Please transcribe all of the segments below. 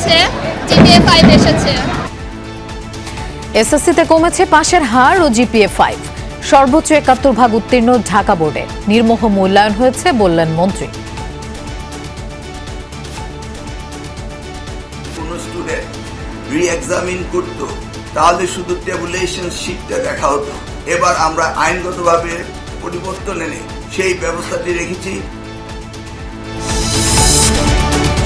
হয়েছে, জিপিএ 5 এসেছে। এসএসসিতে কমেছে পাশের হার ও জিপিএ 5, সর্বোচ্চ ৭১ ভাগ উত্তীর্ণ ঢাকা বোর্ডে। নির্মোহ মূল্যায়ন হয়েছে বললেন মন্ত্রী। কোন স্টুডেন্ট রি-এক্সামিন করত তাহলে শুধু টেবুলেশন শিটটা দেখা হতো। এবার আমরা আইনগতভাবে পরিবর্তন এনে সেই ব্যবস্থাটি রেখেছি।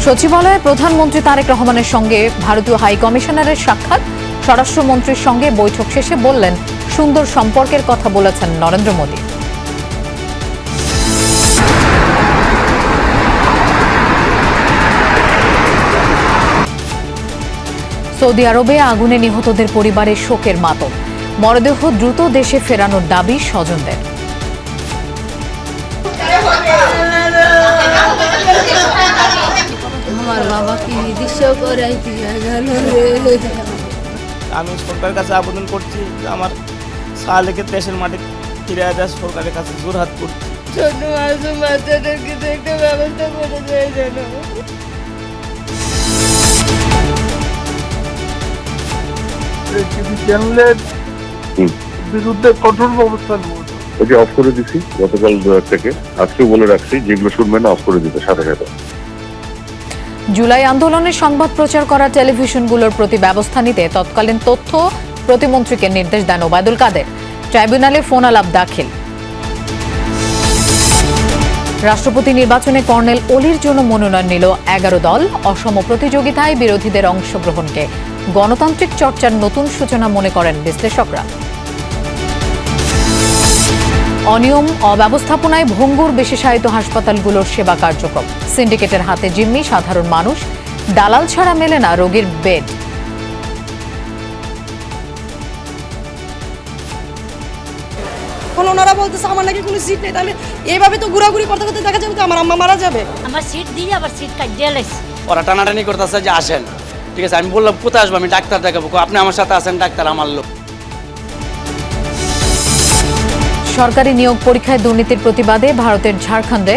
সচিবালয়ে প্রধানমন্ত্রী তারেক রহমানের সঙ্গে ভারতীয় হাই কমিশনারের সাক্ষাৎ। স্বরাষ্ট্রমন্ত্রীর সঙ্গে বৈঠক শেষে বললেন, সুন্দর সম্পর্কের কথা বলেছেন নরেন্দ্র মোদী। সৌদি আরবে আগুনে নিহতদের পরিবারের শোকের মাতম। মরদেহ দ্রুত দেশে ফেরানোর দাবি স্বজনদের। আমার বাবা কি দৃশ্য করাই দিয়া গেল রে। আমি সরকারের কাছে আবেদন করছি যে আমার সালেকে দেশের মাটি ফিরে যায়, সরকারের কাছে জোরহাত করছি। ছোট মাসুম বাচ্চাদের কিছু একটা ব্যবস্থা করে দেয় যেন। চ্যানেলের বিরুদ্ধে কঠোর ব্যবস্থা নেব। ওকে অফ করে দিছি গতকাল থেকে, আজকেও বলে রাখছি যেগুলো শুনবে না অফ করে দিতে সাথে সাথে। জুলাই আন্দোলনের সংবাদ প্রচার করা টেলিভিশনগুলোর প্রতি ব্যবস্থা নিতে তৎকালীন তথ্য প্রতিমন্ত্রীকে নির্দেশ দেন ওবায়দুল কাদের। ট্রাইব্যুনালে ফোন আলাপ দাখিল। রাষ্ট্রপতি নির্বাচনে কর্নেল অলির জন্য মনোনয়ন নিল 11 দল। অসম প্রতিযোগিতায় বিরোধীদের অংশগ্রহণকে গণতান্ত্রিক চর্চার নতুন সূচনা মনে করেন বিশ্লেষকরা। অনিয়ম অব্যবস্থাপনায় ভঙ্গুর বিশেষায়িত হাসপাতালগুলোর সেবা কার্যক্রম। সিন্ডিকেটের হাতে জিম্মি সাধারণ মানুষ। দালাল ছাড়া মেলে না রোগীর বেড। ওনারা বলতেছে আমার নাকি কোনো সিট নেই, তাহলে এইভাবে তো ঘোরাঘুরি করতে করতে দেখা যাবে তো আমার আম্মা মারা যাবে। আমার সিট দিয়ে আবার সিট কাটিয়ে লাইছে। ওরা টানাটানি করতেছে যে আসেন, ঠিক আছে। আমি বললাম কোথায় আসবো, আমি ডাক্তার দেখাবো। আপনি আমার সাথে আসেন, ডাক্তার আমার লোক। সরকারি নিয়োগ পরীক্ষায় দুর্নীতির প্রতিবাদে ভারতের ঝাড়খণ্ডে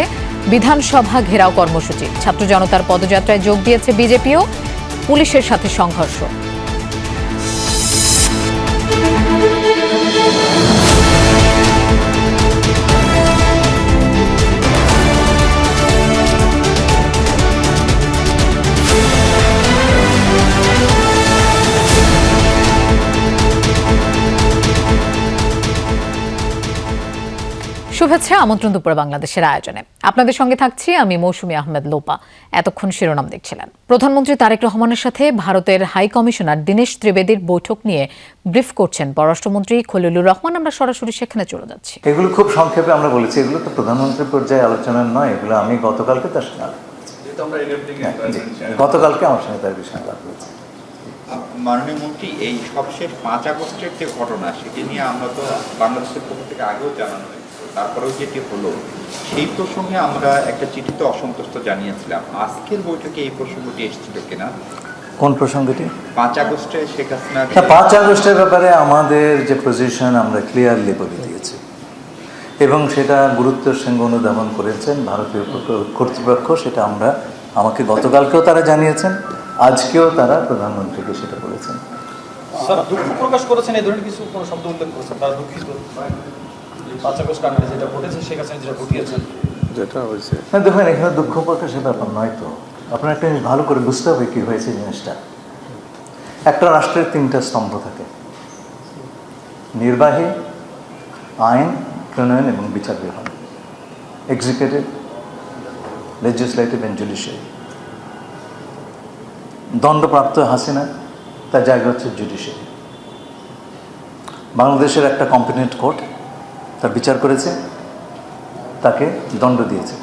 বিধানসভা ঘেরাও কর্মসূচি। ছাত্র জনতার পদযাত্রায় যোগ দিয়েছে বিজেপিও। পুলিশের সাথে সংঘর্ষ। শুভেচ্ছা, আমন্ত্রণ দুপুরে বাংলাদেশের আয়োজনে। আপনাদের সঙ্গে থাকছি আমি মৌসুমী আহমেদ লোপা। এতক্ষণ শিরোনাম দেখছিলেন। প্রধানমন্ত্রী তারেক রহমানের সাথে ভারতের হাই কমিশনার দীনেশ ত্রিবেদীর বৈঠক নিয়ে ব্রিফ করছেন পররাষ্ট্রমন্ত্রী খলিলুর রহমান। আমরা সরাসরি সেখানে চলে যাচ্ছি। এগুলো খুব সংক্ষেপে আমরা বলেছি, এগুলো তো প্রধানমন্ত্রীর পর্যায়ে আলোচনা নয়, এগুলো আমি গতকালকে তার সঙ্গে গতকালকে আমার সঙ্গে তার বিষয়ে আলাপ করেছি। মাননীয় মন্ত্রী, এই সবশেষ 5 আগস্টের যে ঘটনা, সেটি নিয়ে আমরা তো বাংলাদেশের পক্ষ থেকে আগেও জানানো হয়েছে, তারপরেও যেটি হলো সেই প্রসঙ্গে আমরা একটা চিঠিতে অসন্তুষ্ট জানিয়েছিলাম। আজকের বৈঠকে এই প্রসঙ্গটি এসেছিল কিনা? কোন প্রসঙ্গটি? 5 আগস্টে শেখ হাসিনা। 5 আগস্টের ব্যাপারে আমাদের যে পজিশন আমরা ক্লিয়ারলি বলে দিয়েছি এবং সেটা গুরুত্বের সঙ্গে অনুধাবন করেছেন ভারতীয় কর্তৃপক্ষ। সেটা আমাকে গতকালকেও তারা জানিয়েছেন, আজকেও তারা প্রধানমন্ত্রীকে সেটা বলেছেন। স্যার, দুঃখ প্রকাশ করেছেন, এই ধরনের কিছু কোনো শব্দ উল্লেখ করেছেন? তারা দুঃখিত 5 আগস্ট কাণ্ডে যেটা ঘটেছে, শেখ হাসিনা যেটা ঘটিয়েছেন, যেটা হয়েছে। দেখুন, এখানে দুঃখ প্রকাশের ব্যাপার নয় তো। আপনার একটা জিনিস ভালো করে বুঝতে হবে কি হয়েছে জিনিসটা। একটা রাষ্ট্রের 3টা স্তম্ভ থাকে: নির্বাহী, আইন প্রণয়ন এবং বিচার বিভাগ, এক্সিকিউটিভ, লেজিসলেটিভ অ্যান্ড জুডিশিয়ারি। দণ্ডপ্রাপ্ত হাসিনা, তার জায়গা হচ্ছে জুডিশিয়ারি। বাংলাদেশের একটা কম্পিটেন্ট কোর্ট তার বিচার করেছে, তাকে দণ্ড দিয়েছে।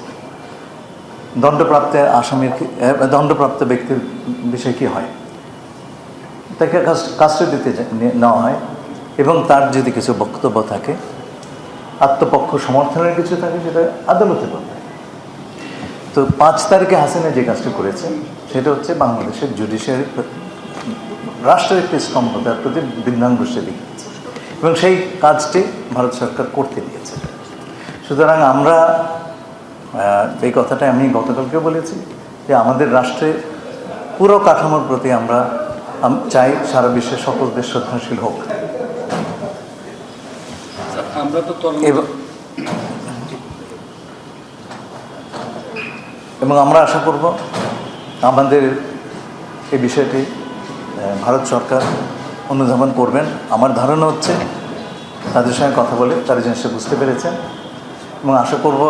দণ্ডপ্রাপ্ত ব্যক্তির বিষয়ে কী হয়? তাকে কাস্টডিতে নেওয়া হয় এবং তার যদি কিছু বক্তব্য থাকে, আত্মপক্ষ সমর্থনের কিছু থাকে, সেটা আদালতে বলবে। তো 5 তারিখে হাসিনা যে কাজটি করেছে সেটা হচ্ছে বাংলাদেশের জুডিশিয়ারি, রাষ্ট্রের একটি স্তম্ভতার প্রতি বৃদ্ধাঙ্গুষ্ঠে দেখিয়েছে এবং সেই কাজটি ভারত সরকার করতে দিয়েছে। সুতরাং আমরা এই কথাটা আমি গতকালকে বলেছি যে আমাদের রাষ্ট্রে পুরো কাঠামোর প্রতি আমরা চাই সারা বিশ্বের সকল দেশ শ্রদ্ধাশীল হোক। এবং আমরা আশা করব আমাদের এই বিষয়টি ভারত সরকার অনুধাবন করবেন। আমার ধারণা হচ্ছে তাদের সঙ্গে কথা বলে তারা জিনিসটা বুঝতে পেরেছেন এবং আশা করব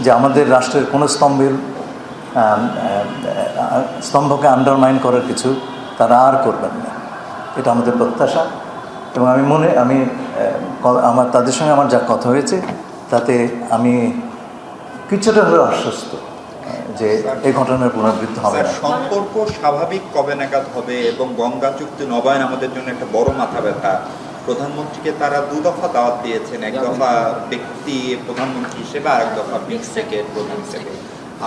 যে আমাদের রাষ্ট্রের কোনো স্তম্ভকে আন্ডারমাইন করার কিছু তারা আর করবেন না, এটা আমাদের প্রত্যাশা। এবং আমার তাদের সঙ্গে আমার যা কথা হয়েছে তাতে আমি কিছুটা হলেও আশ্বস্ত যে এই ঘটনার পুনরাবৃত্তি হবে না। সম্পর্ক স্বাভাবিক কবে নাগাদ হবে এবং গঙ্গা চুক্তি নবায়ন আমাদের জন্য একটা বড় মাথা ব্যথা। প্রধানমন্ত্রীকে তারা 2 দফা দাওয়াত দিয়েছেন, 1 দফা ব্যক্তি প্রধানমন্ত্রী হিসেবে আর 1 দফা বিমস্টেকের প্রধান হিসেবে।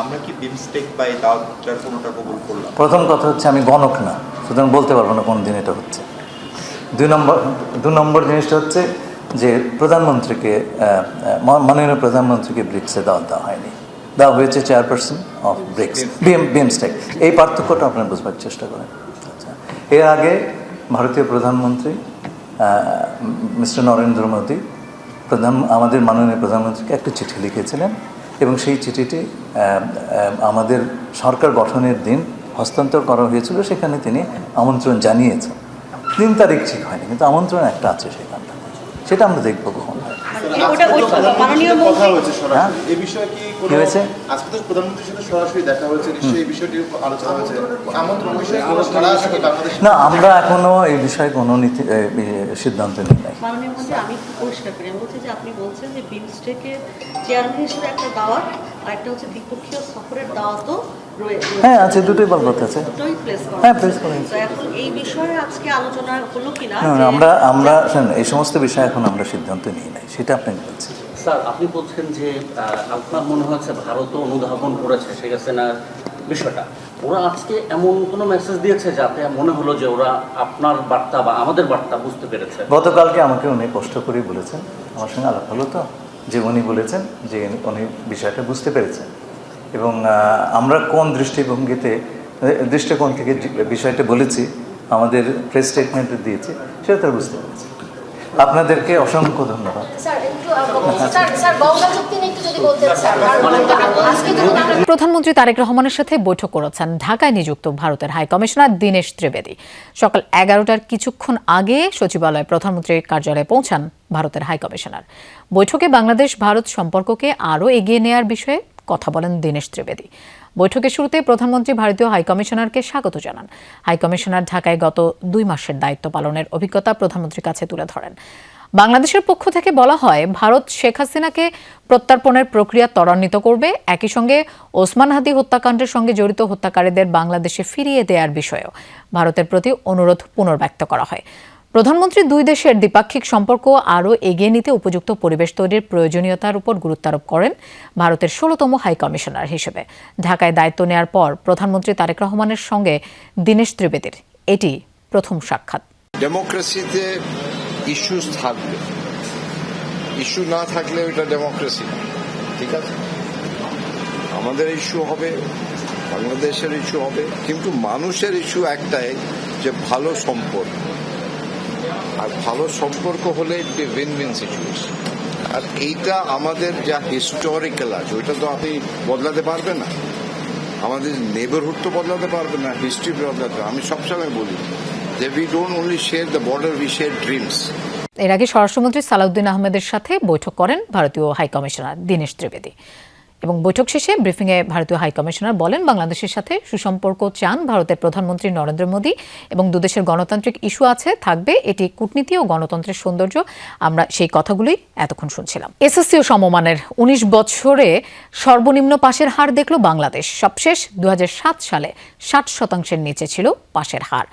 আমরা কি বিমস্টেক বা এই দাওয়াতটার কোনোটা কবুল করলাম? প্রথম কথা হচ্ছে আমি গণক না, সুতরাং বলতে পারবো না কোন দিন এটা হচ্ছে। 2 নম্বর জিনিসটা হচ্ছে যে প্রধানমন্ত্রীকে মাননীয় প্রধানমন্ত্রীকে ব্রিক্সে দাওয়াত দেওয়া হয়নি, দেওয়া হয়েছে চেয়ারপারসন অফ ব্রিক্স বিমস্টেক। এই পার্থক্যটা আপনারা বুঝবার চেষ্টা করেন। আচ্ছা, এর আগে ভারতীয় প্রধানমন্ত্রী মিস্টার নরেন্দ্র মোদী আমাদের মাননীয় প্রধানমন্ত্রীকে একটা চিঠি লিখেছিলেন এবং সেই চিঠিটি আমাদের সরকার গঠনের দিন হস্তান্তর করা হয়েছিল। সেখানে তিনি আমন্ত্রণ জানিয়েছেন, 3 তারিখ ঠিক হয়নি, কিন্তু আমন্ত্রণ একটা আছে সেখানটা, সেটা আমরা দেখবো কখন হয়। না, আমরা এখনো এই বিষয়ে কোনো সিদ্ধান্ত নিই নাই। আমি পরিষ্কার করি, আমি বলছি যে আপনি বলছেন যে বিমস্টেকের চেয়ারম্যান হিসেবে একটা দাওয়াত আর একটা হচ্ছে দ্বিপক্ষীয় সফরের দাওয়াতও রয়েছে। হ্যাঁ আছে, দুটোই বলবো আছে। হ্যাঁ, প্লেস করেন। এখন এই বিষয়ে আজকে আলোচনা হলো কিনা? আমরা এই সমস্ত বিষয়ে এখন আমরা সিদ্ধান্ত নিই নাই, সেটা আপনাকে বলছি। স্যার, আপনি বলছেন যে আপনার মনে হচ্ছে ভারতও অনুধাবন করেছে শেখ হাসিনার বিষয়টা। ওরা আজকে এমন কোনো মেসেজ দিয়েছে যাতে মনে হলো যে ওরা আপনার বার্তা বা আমাদের বার্তা বুঝতে পেরেছে? গতকালকে আমাকে উনি কষ্ট করে বলেছেন, আমার সঙ্গে আলাপ হলো তো, যে উনি বলেছেন যে উনি বিষয়টা বুঝতে পেরেছেন এবং আমরা কোন দৃষ্টিকোণ থেকে বিষয়টা বলেছি, আমাদের প্রেস স্টেটমেন্টে দিয়েছি, সেটা তারা বুঝতে পেরেছে। আপনাদেরকে অসংখ্য ধন্যবাদ। প্রধানমন্ত্রী তারেক রহমানের সাথে বৈঠক করেছেন ঢাকায় নিযুক্ত ভারতের হাই কমিশনার দীনেশ ত্রিবেদী। সকাল 11টার কিছুক্ষণ আগে সচিবালয়ে প্রধানমন্ত্রীর কার্যালয়ে পৌঁছান ভারতের হাই কমিশনার। বৈঠকে বাংলাদেশ ভারত সম্পর্ককে আরও এগিয়ে নেওয়ার বিষয়ে কথা বলেন দীনেশ ত্রিবেদী। বৈঠকের শুরুতে প্রধানমন্ত্রী ভারতীয় হাইকমিশনারকে স্বাগত জানান। হাইকমিশনার ঢাকায় গত 2 মাসের দায়িত্ব পালনের অভিজ্ঞতা প্রধানমন্ত্রীর কাছে তুলে ধরেন। বাংলাদেশের পক্ষ থেকে বলা হয়, ভারত শেখ হাসিনাকে প্রত্যর্পণের প্রক্রিয়া ত্বরান্বিত করবে, একই সঙ্গে ওসমান হাদি হত্যাকাণ্ডের সঙ্গে জড়িত হত্যাকারীদের বাংলাদেশে ফিরিয়ে দেওয়ার বিষয়েও ভারতের প্রতি অনুরোধ পুনর্ব্যক্ত করা হয়। প্রধানমন্ত্রী 2 দেশের দ্বিপাক্ষিক সম্পর্ক আরও এগিয়ে নিতে উপযুক্ত পরিবেশ তৈরির প্রয়োজনীয়তার উপর গুরুত্ব আরোপ করেন ভারতের 16তম হাই কমিশনার হিসেবে। ঢাকায় দায়িত্ব নেওয়ার পর প্রধানমন্ত্রী তারেক রহমানের সঙ্গে দীনেশ ত্রিবেদীর এটি প্রথম সাক্ষাৎ। ডেমোক্রেসিতে ইস্যুস থাকবে, ইস্যু না থাকলে ওইটা ডেমোক্রেসি, ঠিক আছে? আমাদের ইস্যু হবে, বাংলাদেশের ইস্যু হবে, কিন্তু মানুষের ইস্যু একটাই, যে ভালো সম্পর্ক। আর ভালো সম্পর্ক হলে একটি উইন উইন সিচুয়েশন। আর এইটা আমাদের যা হিস্টোরিক্যাল আছে ওইটা তো আপনি বদলাতে পারবেন না, আমাদের নেবারহুড তো বদলাতে পারবে না, হিস্ট্রি বদলাতে। আমি সবসময় বলি যে we don't only share the border, we share dreams. এর আগে স্বরাষ্ট্রমন্ত্রী সালাউদ্দিন আহমেদের সাথে বৈঠক করেন ভারতীয় হাই কমিশনার দীনেশ ত্রিবেদী এবং বৈঠক শেষে ব্রিফিংয়ে ভারতীয় হাই কমিশনার বলেন, বাংলাদেশের সাথে সুসম্পর্ক চান ভারতের প্রধানমন্ত্রী নরেন্দ্র মোদী এবং 2 দেশের গণতান্ত্রিক ইস্যু আছে, থাকবে, এটি কূটনীতি ও গণতন্ত্রের সৌন্দর্য। আমরা সেই কথাগুলোই এতক্ষণ শুনছিলাম। এসএসসি ও সমমানের 19 বছরে সর্বনিম্ন পাশের হার দেখল বাংলাদেশ। সবশেষ 2007 সালে 60% নিচে ছিল পাশের হার।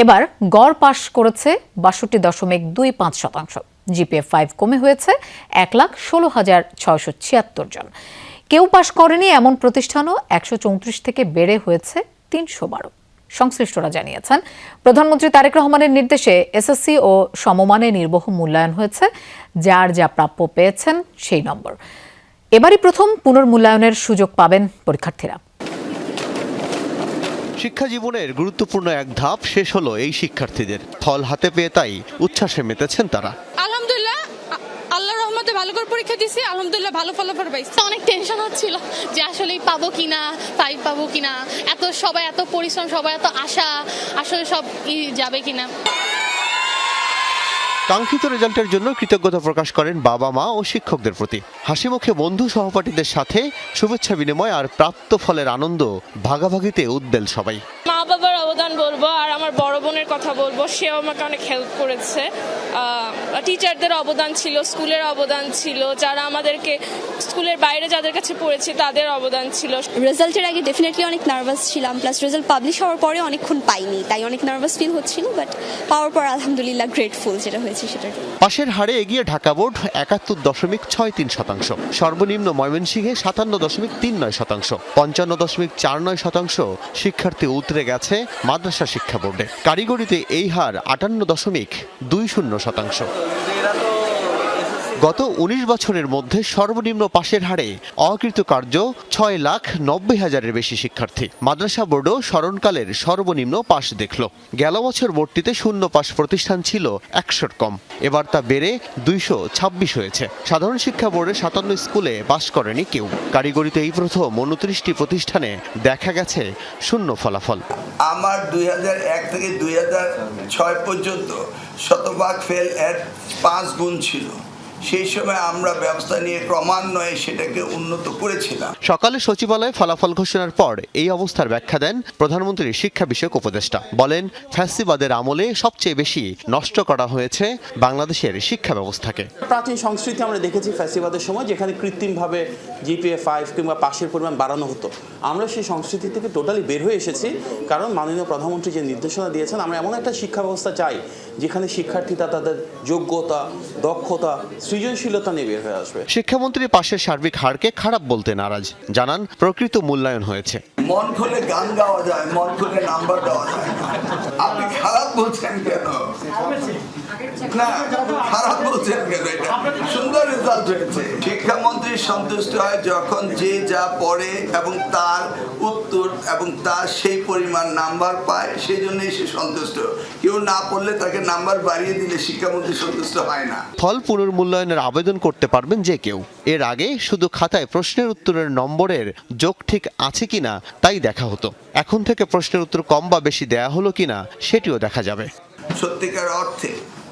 এবার গড় পাশ করেছে 62.25%। জিপিএ 5 কমে হয়েছে 1,16,676 জন। কেউ পাশ করেনি এমন প্রতিষ্ঠানও 134 থেকে বেড়ে হয়েছে 312। সংশ্লিষ্টরা জানিয়েছেন, প্রধানমন্ত্রী তারেক রহমানের নির্দেশে এসএসসি ও সমমানে নির্বাহ মূল্যায়ন হয়েছে, যার যা প্রাপ্য পেয়েছেন সেই নম্বর। এবারই প্রথম পুনর্মূল্যায়নের সুযোগ পাবেন পরীক্ষার্থীরা। শিক্ষা জীবনের গুরুত্বপূর্ণ এক ধাপ শেষ হলো এই শিক্ষার্থীদের। ফল হাতে পেয়ে তাই উচ্ছ্বাসে মেতেছেন তারা। আলহামদুলিল্লাহ, আল্লাহর রহমতে ভালো করে পরীক্ষা দিয়েছি, আলহামদুলিল্লাহ ভালো ফলাফল পাইছি। অনেক টেনশন হচ্ছিল যে আসলে পাবো কিনা, 5 পাবো কিনা, সবাই এত পরিশ্রম, সবাই এত আশা, আসলে সব যাবে কিনা। কাঙ্ক্ষিত রেজাল্টের জন্য কৃতজ্ঞতা প্রকাশ করেন বাবা মা ও শিক্ষকদের প্রতি। হাসি মুখে বন্ধু সহপাঠীদের সাথে শুভেচ্ছা বিনিময় আর প্রাপ্ত ফলের আনন্দ ভাগাভাগিতে উদ্বেল সবাই। মা বাবার অবদান বলবো, আর আমার বড় বোনের কথা বলবো, সেও আমাকে অনেক হেল্প করেছে। টিচারদের অবদান ছিল, স্কুলের অবদান ছিল, যারা আমাদেরকে স্কুলের বাইরে যাদের কাছে পড়েছে তাদের অবদান ছিল। রেজাল্টের আগে ডেফিনেটলি অনেক নার্ভাস ছিলাম, প্লাস রেজাল্ট পাবলিশ হওয়ার পরে অনেকক্ষণ পাইনি, তাই অনেক নার্ভাস ফিল হচ্ছিল, বাট পাওয়ার পর আলহামদুলিল্লাহ গ্রেটফুল যেটা হয়েছে সেটার জন্য। পাশের হারে এগিয়ে ঢাকা বোর্ড 71.63%, সর্বনিম্ন ময়মনসিংহে 57.39%, 55.49% শিক্ষার্থী উতরে গেছে মাদ্রাসা শিক্ষা বোর্ডে। কারিগরিতে এই হার 58.20%। গত 19 বছরের মধ্যে সর্বনিম্ন পাশের হারে অকৃতকার্য 6,90,000-এর বেশি শিক্ষার্থী। মাদ্রাসা বোর্ডও স্মরণকালের সর্বনিম্ন পাশ দেখল। গেল বছর বোর্ডটিতে শূন্য পাশ প্রতিষ্ঠান ছিল 100-র কম, এবার তা বেড়ে 226 হয়েছে। সাধারণ শিক্ষা বোর্ডে 57 স্কুলে পাশ করেনি কেউ। কারিগরিতে এই প্রথম 29টি প্রতিষ্ঠানে দেখা গেছে শূন্য ফলাফল। আমার 2001 থেকে 2006 পর্যন্ত শতভাগ ফেল এর 5 গুণ ছিল। সেই সময় আমরা ব্যবস্থা নিয়ে ক্রমান্বয়ে সেটাকে উন্নত করেছিলাম। সকালে সচিবালয়ে ফলাফল ঘোষণার পর এই অবস্থার ব্যাখ্যা দেন প্রধানমন্ত্রীর শিক্ষা বিষয়ক উপদেষ্টা। বলেন, ফ্যাসিবাদের আমলে সবচেয়ে বেশি নষ্ট করা হয়েছে বাংলাদেশের শিক্ষা ব্যবস্থাকে। প্রাচীন সংস্কৃতি আমরা দেখেছি ফ্যাসিবাদের সময়, যেখানে কৃত্রিমভাবে GPA 5 কিংবা পাশের পরিমাণ বাড়ানো হতো। আমরা সেই সংস্কৃতি থেকে টোটালি বের হয়ে এসেছি, কারণ মাননীয় প্রধানমন্ত্রী যে নির্দেশনা দিয়েছেন, আমরা এমন একটা শিক্ষা ব্যবস্থা চাই যেখানে শিক্ষার্থীরা তাদের যোগ্যতা, দক্ষতা, সৃজনশীলতা নিয়ে বের হয়ে আসবে। শিক্ষামন্ত্রী পাশের সার্বিক হারকে খারাপ বলতে নারাজ, জানান প্রকৃত মূল্যায়ন হয়েছে। মন খুলে গান গাওয়া যায়, মন খুলে নাম্বার দেওয়া যায় না। আপনি খারাপ বলছেন কেন? না, খারাপ বলছেন কেন? এটা সুন্দর রেজাল্ট হয়েছে। শিক্ষামন্ত্রী সন্তুষ্ট হয় যখন যে যা পড়ে এবং তার উত্তর এবং তার সেই পরিমাণ নাম্বার পায়, সেই জন্যই সে সন্তুষ্ট। কেউ না পড়লে তাকে নাম্বার বাড়িয়ে দিলে শিক্ষামন্ত্রী সন্তুষ্ট হয় না। ফল পুনর্মূল্যায়নের আবেদন করতে পারবেন যে কেউ। এর আগে শুধু খাতায় প্রশ্নের উত্তরের নম্বরের যোগ ঠিক আছে কিনা তাই দেখা হতো। এখন থেকে প্রশ্নের উত্তর কম বা বেশি দেয়া হলো কিনা সেটিও দেখা যাবে। সত্যিকার অর্থে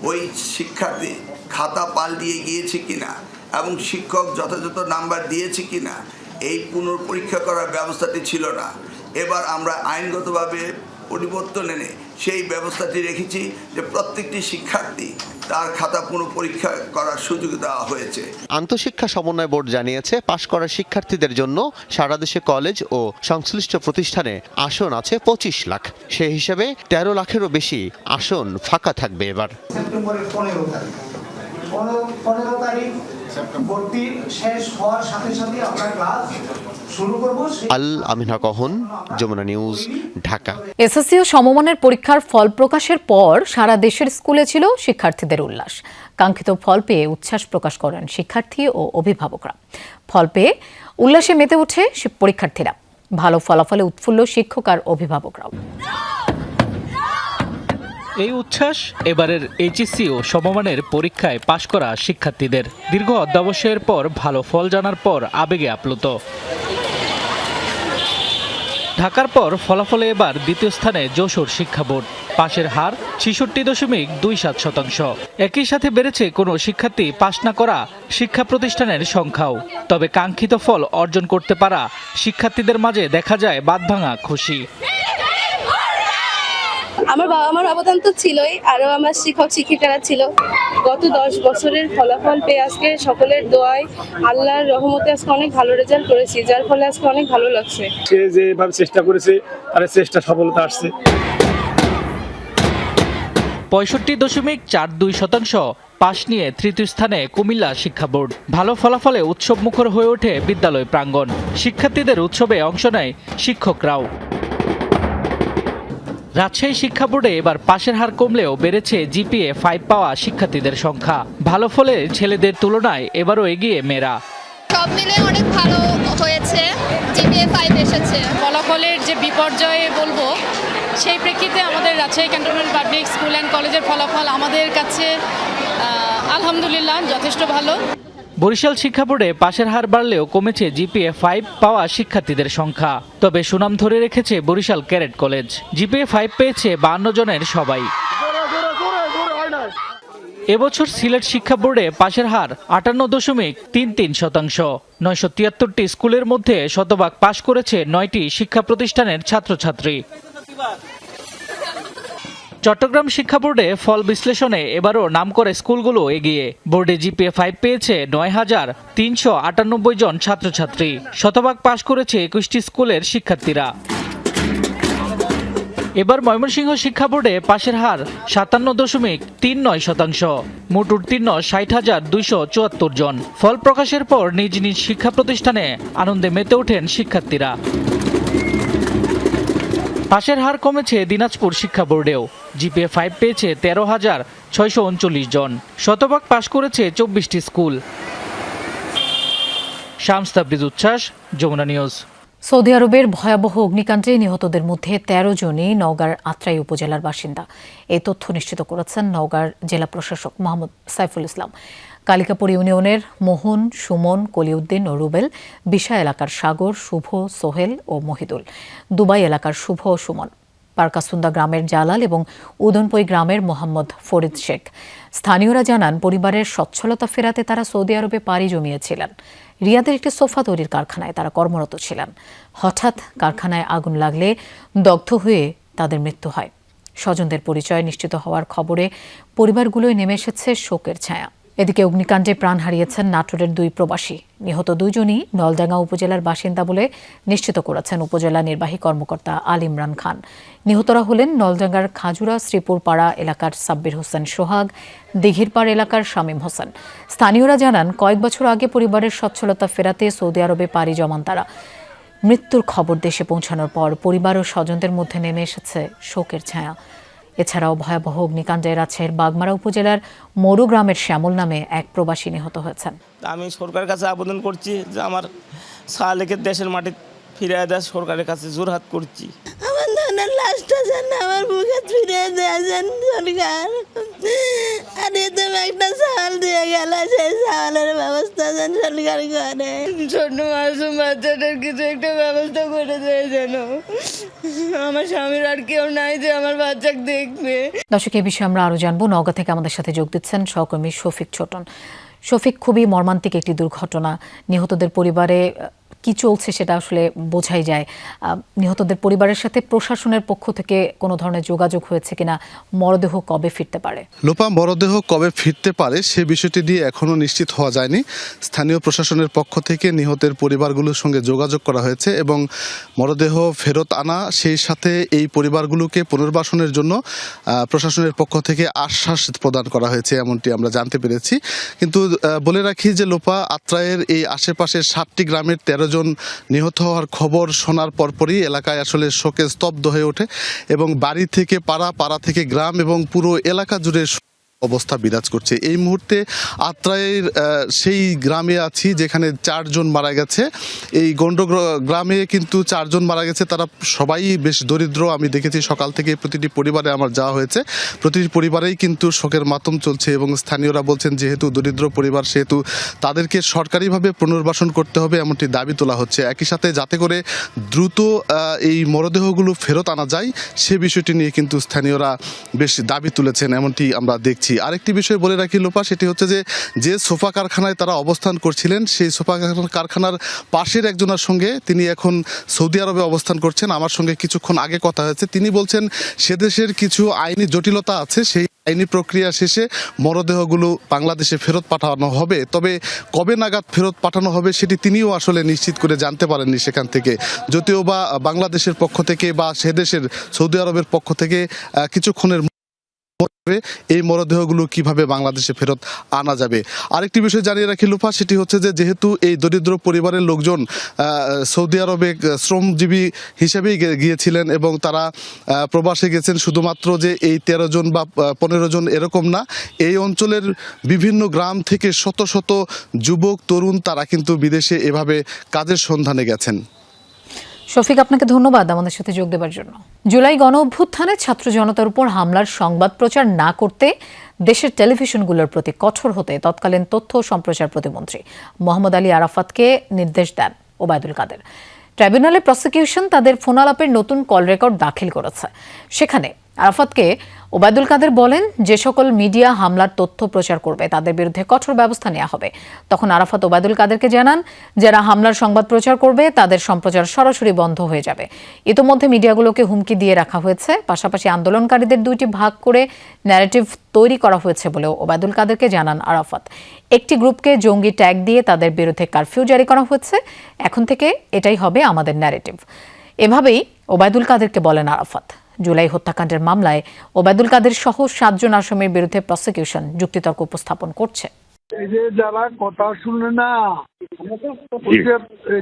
ওই শিক্ষার্থী খাতা পাল্টিয়ে গিয়েছে কিনা এবং শিক্ষক যথাযথ নাম্বার দিয়েছে কিনা এই পুনর্পরীক্ষা করার ব্যবস্থাটি ছিল না। এবার আমরা আইনগতভাবে পরিবর্তন এনে সেই ব্যবস্থাটি রেখেছি যে প্রত্যেকটি শিক্ষার্থী তার খাতা পুনঃপরীক্ষা করার সুযোগ দেওয়া হয়েছে। আন্তঃশিক্ষা সমন্বয় বোর্ড জানিয়েছে, পাশ করা শিক্ষার্থীদের জন্য সারা দেশে কলেজ ও সংশ্লিষ্ট প্রতিষ্ঠানে আসন আছে 25 লাখ। সেই হিসাবে 13 লাখেরও বেশি আসন ফাঁকা থাকবে এবার। সেপ্টেম্বরের 15 তারিখ ভর্তি শেষ হওয়ার সাথে সাথে আমরা ক্লাস শুরু করব। আল আমিনা কহন, যমুনা নিউজ, ঢাকা। এসএসসি ও সমমানের পরীক্ষার ফল প্রকাশের পর সারা দেশের স্কুলে ছিল শিক্ষার্থীদের উল্লাস। কাঙ্ক্ষিত ফল পেয়ে উচ্ছ্বাস প্রকাশ করেন শিক্ষার্থী ও অভিভাবকরা। ফল পেয়ে উল্লাসে মেতে ওঠে পরীক্ষার্থীরা। ভালো ফলাফলে উৎফুল্ল শিক্ষক আর অভিভাবকরাও। এই উচ্ছ্বাস এবারের এইচএসসি ও সমমানের পরীক্ষায় পাশ করা শিক্ষার্থীদের। দীর্ঘ অধ্যবসায়ের পর ভালো ফল জানার পর আবেগে আপ্লুত। ঢাকার পর ফলাফলে এবার দ্বিতীয় স্থানে যশোর শিক্ষা বোর্ড। পাশের হার 66.27%। একই সাথে বেড়েছে কোনো শিক্ষার্থী পাশ না করা শিক্ষা প্রতিষ্ঠানের সংখ্যাও। তবে কাঙ্ক্ষিত ফল অর্জন করতে পারা শিক্ষার্থীদের মাঝে দেখা যায় বাঁধভাঙা খুশি। আমার বাবা মার অবদান তো ছিলই, আরও আমার শিক্ষক শিক্ষিকারা ছিল। গত 10 বছরের ফলাফল পেয়ে আজকে সকলের দোয়ায় আল্লাহর রহমতে আজকে অনেক ভালো রেজাল্ট করেছি, যার ফলে আজকে অনেক ভালো লাগছে। সে যেভাবে চেষ্টা করেছে তার চেষ্টা সফলতা আসছে। 65.42% পাশ নিয়ে তৃতীয় স্থানে কুমিল্লা শিক্ষা বোর্ড। ভালো ফলাফলে উৎসব মুখর হয়ে ওঠে বিদ্যালয় প্রাঙ্গণ। শিক্ষার্থীদের উৎসবে অংশ নেয় শিক্ষকরাও। রাজশাহী শিক্ষা বোর্ডে এবার পাশের হার কমলেও বেড়েছে GPA 5 পাওয়া শিক্ষার্থীদের সংখ্যা। ভালো ফলে ছেলেদের তুলনায় এবারও এগিয়ে মেয়েরা। সব মিলে অনেক ভালো হয়েছে, জিপিএ 5 এসেছে। ফলাফলের যে বিপর্যয়ে বলবো, সেই প্রেক্ষিতে আমাদের Rajshahi cantonment public school and কলেজের ফলাফল আমাদের কাছে আলহামদুলিল্লাহ যথেষ্ট ভালো। বরিশাল শিক্ষা বোর্ডে পাশের হার বাড়লেও কমেছে জিপিএ 5 পাওয়া শিক্ষার্থীদের সংখ্যা। তবে সুনাম ধরে রেখেছে বরিশাল ক্যাডেট কলেজ। জিপিএ 5 পেয়েছে 52 জনের সবাই। এবছর সিলেট শিক্ষা বোর্ডে পাশের হার 58.33%। 973টি স্কুলের মধ্যে শতভাগ পাশ করেছে 9টি শিক্ষা প্রতিষ্ঠানের ছাত্রছাত্রী। চট্টগ্রাম শিক্ষা বোর্ডে ফল বিশ্লেষণে এবারও নামকরা স্কুলগুলো এগিয়ে। বোর্ডে জিপিএ 5 পেয়েছে 9,398 জন ছাত্রছাত্রী। শতভাগ পাশ করেছে 21টি স্কুলের শিক্ষার্থীরা। এবার ময়মনসিংহ শিক্ষা বোর্ডে পাশের হার 57.39%। মোট উত্তীর্ণ 60,274 জন। ফল প্রকাশের পর নিজ নিজ শিক্ষা প্রতিষ্ঠানে আনন্দে মেতে ওঠেন শিক্ষার্থীরা। পাশের হার কমেছে দিনাজপুর শিক্ষা বোর্ডেও। জিপিএ 5 পেয়েছে 13,639 জন। শতভাগ পাশ করেছে 24টি স্কুল। শামস তাবরিজ উচ্ছ্বাস, যমুনা নিউজ। সৌদি আরবের ভয়াবহ অগ্নিকাণ্ডে নিহতদের মধ্যে 13 জনই নওগাঁর আত্রাই উপজেলার বাসিন্দা। এই তথ্য নিশ্চিত করেছেন নওগাঁর জেলা প্রশাসক মোহাম্মদ সাইফুল ইসলাম। কালিকাপুর ইউনিয়নের মোহন, সুমন, কলিউদ্দিন ও রুবেল, বিশা এলাকার সাগর, শুভ, সোহেল ও মহিদুল, দুবাই এলাকার শুভ ও সুমন, পারকাসুন্দা গ্রামের জালাল এবং উদনপই গ্রামের মোহাম্মদ ফরিদ শেখ। স্থানীয়রা জানান, পরিবারের সচ্ছলতা ফেরাতে তারা সৌদি আরবে পাড়ি জমিয়েছিলেন। রিয়াদের একটি সোফা তৈরির কারখানায় তারা কর্মরত ছিলেন। হঠাৎ কারখানায় আগুন লাগলে দগ্ধ হয়ে তাদের মৃত্যু হয়। স্বজনদের পরিচয় নিশ্চিত হওয়ার খবরে পরিবারগুলোয় নেমে এসেছে শোকের ছায়া। এদিকে অগ্নিকাণ্ডে প্রাণ হারিয়েছেন নাটোরের 2 প্রবাসী। নিহত 2 জনই নলডাঙ্গা উপজেলার বাসিন্দা বলে নিশ্চিত করেছেন উপজেলা নির্বাহী কর্মকর্তা আল ইমরান খান। নিহতরা হলেন নলডাঙ্গার খাজুরা শ্রীপুরপাড়া এলাকার সাব্বির হোসেন সোহাগ, দিঘিরপাড় এলাকার শামীম হোসেন। স্থানীয়রা জানান, কয়েক বছর আগে পরিবারের সচ্ছলতা ফেরাতে সৌদি আরবে পাড়ি জমান তারা। মৃত্যুর খবর দেশে পৌঁছানোর পর পরিবার ও স্বজনদের মধ্যে নেমে এসেছে শোকের ছায়া। এছাড়াও ভয়াবহ অগ্নিকাণ্ডে রাজশাহীর বাগমারা উপজেলার মরু গ্রামের শ্যামল নামে এক প্রবাসী নিহত হয়েছেন। আমি সরকারের কাছে আবেদন করছি যে আমার সালেকে দেশের মাটি ফিরে দেয়, সরকারের কাছে জোরহাত করছি। আমার ধনের লাশটা যেন আমার বুকে ফিরে দেন সরকার। আর এতে একটা চাল দিয়ে গেল, সেই চালের ব্যবস্থা যেন সরকার করে। ছোট মাসুম বাচ্চাটার কিছু একটা ব্যবস্থা করে দেয় যেন। আমার স্বামীর আর কেউ নাই যে আমার বাচ্চাকে দেখবে। দর্শক, এই বিষয়ে আমরা আরো জানবো। নওগাঁ থেকে আমাদের সাথে যোগ দিচ্ছেন সহকর্মী শফিক ছোটন। শফিক, খুবই মর্মান্তিক একটি দুর্ঘটনা। নিহতদের পরিবারে কি চলছে সেটা আসলে বোঝাই যায়। নিহতদের পরিবারের সাথে প্রশাসনের পক্ষ থেকে কোনো ধরনের যোগাযোগ হয়েছে কিনা, মরদেহ কবে ফিরতে পারে? লোপা, মরদেহ কবে ফিরতে পারে সে বিষয়টি দিয়ে এখনো নিশ্চিত হওয়া যায়নি। স্থানীয় প্রশাসনের পক্ষ থেকে নিহতের পরিবারগুলোর সঙ্গে যোগাযোগ করা হয়েছে এবং মরদেহ ফেরত আনা, সেই সাথে এই পরিবারগুলোকে পুনর্বাসনের জন্য প্রশাসনের পক্ষ থেকে আশ্বাস প্রদান করা হয়েছে, এমনটি আমরা জানতে পেরেছি। কিন্তু বলে রাখি যে লোপা, আত্রাইয়ের এই আশেপাশের 7টি গ্রামের 13 জন নিহত হওয়ার খবর শোনার পরপরই এলাকায় আসলে শোকে স্তব্ধ হয়ে ওঠে এবং বাড়ি থেকে পাড়া, পাড়া থেকে গ্রাম এবং পুরো এলাকা জুড়ে অবস্থা বিরাজ করছে। এই মুহূর্তে আত্রাইয়ের সেই গ্রামে আছি যেখানে 4 জন মারা গেছে। এই গন্ড গ্রামে কিন্তু 4 জন মারা গেছে, তারা সবাই বেশ দরিদ্র। আমি দেখেছি সকাল থেকে প্রতিটি পরিবারে আমার যাওয়া হয়েছে, প্রতিটি পরিবারেই কিন্তু শোকের মাতম চলছে এবং স্থানীয়রা বলছেন যেহেতু দরিদ্র পরিবার সেহেতু তাদেরকে সরকারিভাবে পুনর্বাসন করতে হবে, এমনটি দাবি তোলা হচ্ছে। একই সাথে যাতে করে দ্রুত এই মরদেহগুলো ফেরত আনা যায় সে বিষয়টি নিয়ে কিন্তু স্থানীয়রা বেশ দাবি তুলেছেন, এমনটি আমরা দেখছি। আরেকটি বিষয় বলে রাখি লোপা, সেটি হচ্ছে যে সোফা কারখানায় তারা অবস্থান করছিলেন, সেই সোফা কারখানার পাশের একজনের সঙ্গে তিনি এখন সৌদি আরবে অবস্থান করছেন। আমার সঙ্গে কিছুক্ষণ আগে কথা হয়েছে, তিনি বলছেন সে দেশের কিছু আইনি জটিলতা আছে, সেই আইনি প্রক্রিয়া শেষে মরদেহগুলো বাংলাদেশে ফেরত পাঠানো হবে। তবে কবে নাগাদ ফেরত পাঠানো হবে সেটি তিনিও আসলে নিশ্চিত করে জানতে পারেননি সেখান থেকে। যদিও বা বাংলাদেশের পক্ষ থেকে বা সে দেশের সৌদি আরবের পক্ষ থেকে কিছুক্ষণের এই মরদেহগুলো কিভাবে বাংলাদেশে ফেরত আনা যাবে। আরেকটি বিষয় জানিয়ে রাখি লুফা, সেটি হচ্ছে যে যেহেতু এই দরিদ্র পরিবারের লোকজন সৌদি আরবে শ্রমজীবী হিসেবেই গিয়েছিলেন এবং তারা প্রবাসে গেছেন, শুধুমাত্র যে এই 13 জন বা 15 জন এরকম না, এই অঞ্চলের বিভিন্ন গ্রাম থেকে শত শত যুবক তরুণ তারা কিন্তু বিদেশে এভাবে কাজের সন্ধানে গেছেন। শফিক, আপনাকে ধন্যবাদ আমাদের সাথে যোগ দেওয়ার জন্য। জুলাই গণ অভ্যুত্থানে ছাত্র জনতার উপর হামলার সংবাদ প্রচার না করতে দেশের টেলিভিশনগুলোর প্রতি কঠোর হতে তৎকালীন তথ্য ও সম্প্রচার প্রতিমন্ত্রী মোহাম্মদ আলী আরাফাতকে নির্দেশ দেন ওবায়দুল কাদের। ট্রাইব্যুনালে প্রসিকিউশন তাদের ফোনালাপের নতুন কল রেকর্ড দাখিল করেছে। সেখানে আরাফাতকে ওবায়দুল কাদের বলেন, যে সকল মিডিয়া হামলার তথ্য প্রচার করবে তাদের বিরুদ্ধে কঠোর ব্যবস্থা নেওয়া হবে। তখন আরাফাত ওবায়দুল কাদেরকে জানান, যারা হামলার সংবাদ প্রচার করবে তাদের সম্প্রচার সরাসরি বন্ধ হয়ে যাবে। ইতোমধ্যে মিডিয়াগুলোকে হুমকি দিয়ে রাখা হয়েছে। পাশাপাশি আন্দোলনকারীদের দুইটি ভাগ করে ন্যারেটিভ তৈরি করা হয়েছে বলেও ওবায়দুল কাদেরকে জানান আরাফাত। একটি গ্রুপকে জঙ্গি ট্যাগ দিয়ে তাদের বিরুদ্ধে কারফিউ জারি করা হয়েছে। এখন থেকে এটাই হবে আমাদের ন্যারেটিভ। এভাবেই ওবায়দুল কাদেরকে বলেন আরাফাত। জুলাই হত্যাকাণ্ডের মামলায় ওবায়দুল কাদের সহ 7 জন আসামির বিরুদ্ধে প্রসিকিউশন যুক্তিতর্ক উপস্থাপন করছে। এই যে যারা কথা শুনে না,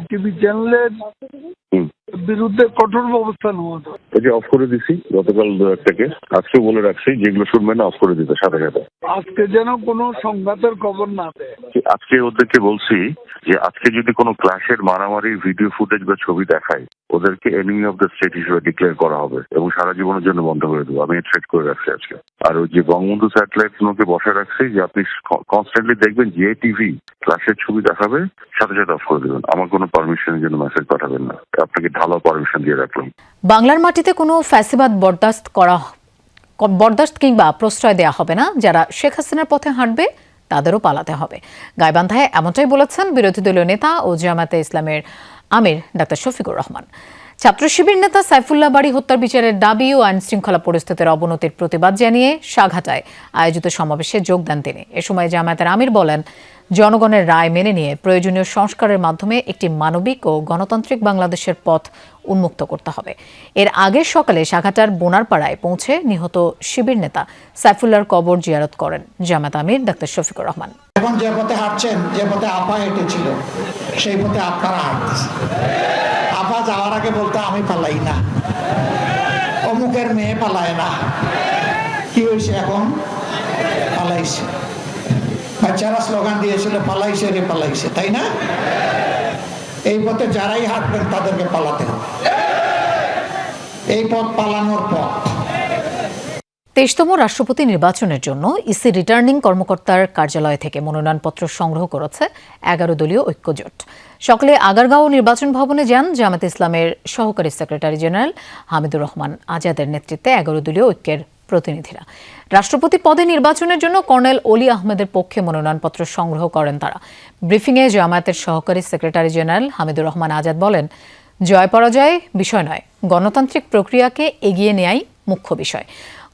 টিভি চ্যানেলের বিরুদ্ধে কঠোর ব্যবস্থা নেওয়া হবে। এই যে অফ করে দিছি গতকাল থেকে, আজকে বলে রাখছি যেগুলো শুনবে না অফ করে দিতে সাথে সাথে। আজকে যেন কোনো সংঘাতের খবর না দেয়। আজকে ওদেরকে বলছি যে আজকে যদি কোনো ক্লাসের মারামারি ভিডিও ফুটেজ বা ছবি দেখায়, ওদেরকে এনিমি অফ দ্য স্টেট হিসেবে ডিক্লেয়ার করা হবে এবং সারা জীবনের জন্য বন্ধ করে দেবো। আমি থ্রেট করে রাখছি আজকে। আর ওই যে বঙ্গবন্ধু স্যাটেলাইট গুলোকে বসায় রাখছি যে আপনি কনস্ট্যান্টলি দেখবেন যে টিভি ক্লাসের ছবি দেখাবে সাথে সাথে অফ করে দেবেন। আমার কোনো পারমিশনের জন্য মেসেজ পাঠাবেন না। আপনাকে ঢালা পারমিশন দিয়ে রাখলাম। বাংলার মাটিতে কোনো ফ্যাসিবাদ বরদাস্ত কিংবা প্রশ্রয় দেওয়া হবে না। যারা শেখ হাসিনার পথে হাঁটবে তাদেরও পালাতে হবে। গাইবান্ধায় এমনটাই বলেছেন বিরোধী দলীয় নেতা ও জামায়াতে ইসলামের আমির ডাক্তার শফিকুর রহমান। ছাত্র শিবির নেতা সাইফুল্লাহ বাড়ি হত্যার বিচারের দাবি ও আইন শৃঙ্খলা পরিস্থিতির অবনতির প্রতিবাদ জানিয়ে সাঘাটায় আয়োজিত সমাবেশে যোগ দেন তিনি। এ সময় জামায়াতের আমির বলেন, জনগণের রায় মেনে নিয়ে প্রয়োজনীয় সংস্কারের মাধ্যমে একটি মানবিক ও গণতান্ত্রিক বাংলাদেশের পথ উন্মুক্ত করতে হবে। এর আগের সকালে সাঘাটার বোনারপাড়ায় পৌঁছে নিহত শিবির নেতা সাইফুল্লাহর কবর জিয়ারত করেন জামায়াত আমির ডাক্তার শফিকুর রহমান। এখন যে পথে হাঁটছেন, যে পথে আপা হেঁটেছিল, সেই পথে আপনারা হাঁটতেছেন। আপা যাওয়ার আগে বলতো আমি পালাই না, অমুকের মেয়ে পালায় না। কি হয়েছে এখন? পালাইছে। বাচ্চারা স্লোগান দিয়েছিল পালাইছে রে পালাইছে, তাই না? এই পথে যারাই হাঁটবেন তাদেরকে পালাতে হবে। এই পথ পালানোর পথ। 23তম রাষ্ট্রপতি নির্বাচনের জন্য ইসি রিটার্নিং কর্মকর্তার কার্যালয় থেকে মনোনয়নপত্র সংগ্রহ করেছে 11 দলীয় ঐক্যজোট। সকালে আগারগাঁও নির্বাচন ভবনে যান জামায়াতে ইসলামের সহকারী সেক্রেটারি জেনারেল হামিদুর রহমান আজাদের নেতৃত্বে 11 দলীয় ঐক্যের প্রতিনিধিরা। রাষ্ট্রপতি পদে নির্বাচনের জন্য কর্নেল অলি আহমেদের পক্ষে মনোনয়নপত্র সংগ্রহ করেন তারা। ব্রিফিংয়ে জামায়াতের সহকারী সেক্রেটারি জেনারেল হামিদুর রহমান আজাদ বলেন, জয় পরাজয় বিষয় নয়, গণতান্ত্রিক প্রক্রিয়াকে এগিয়ে নেয়াই মুখ্য বিষয়।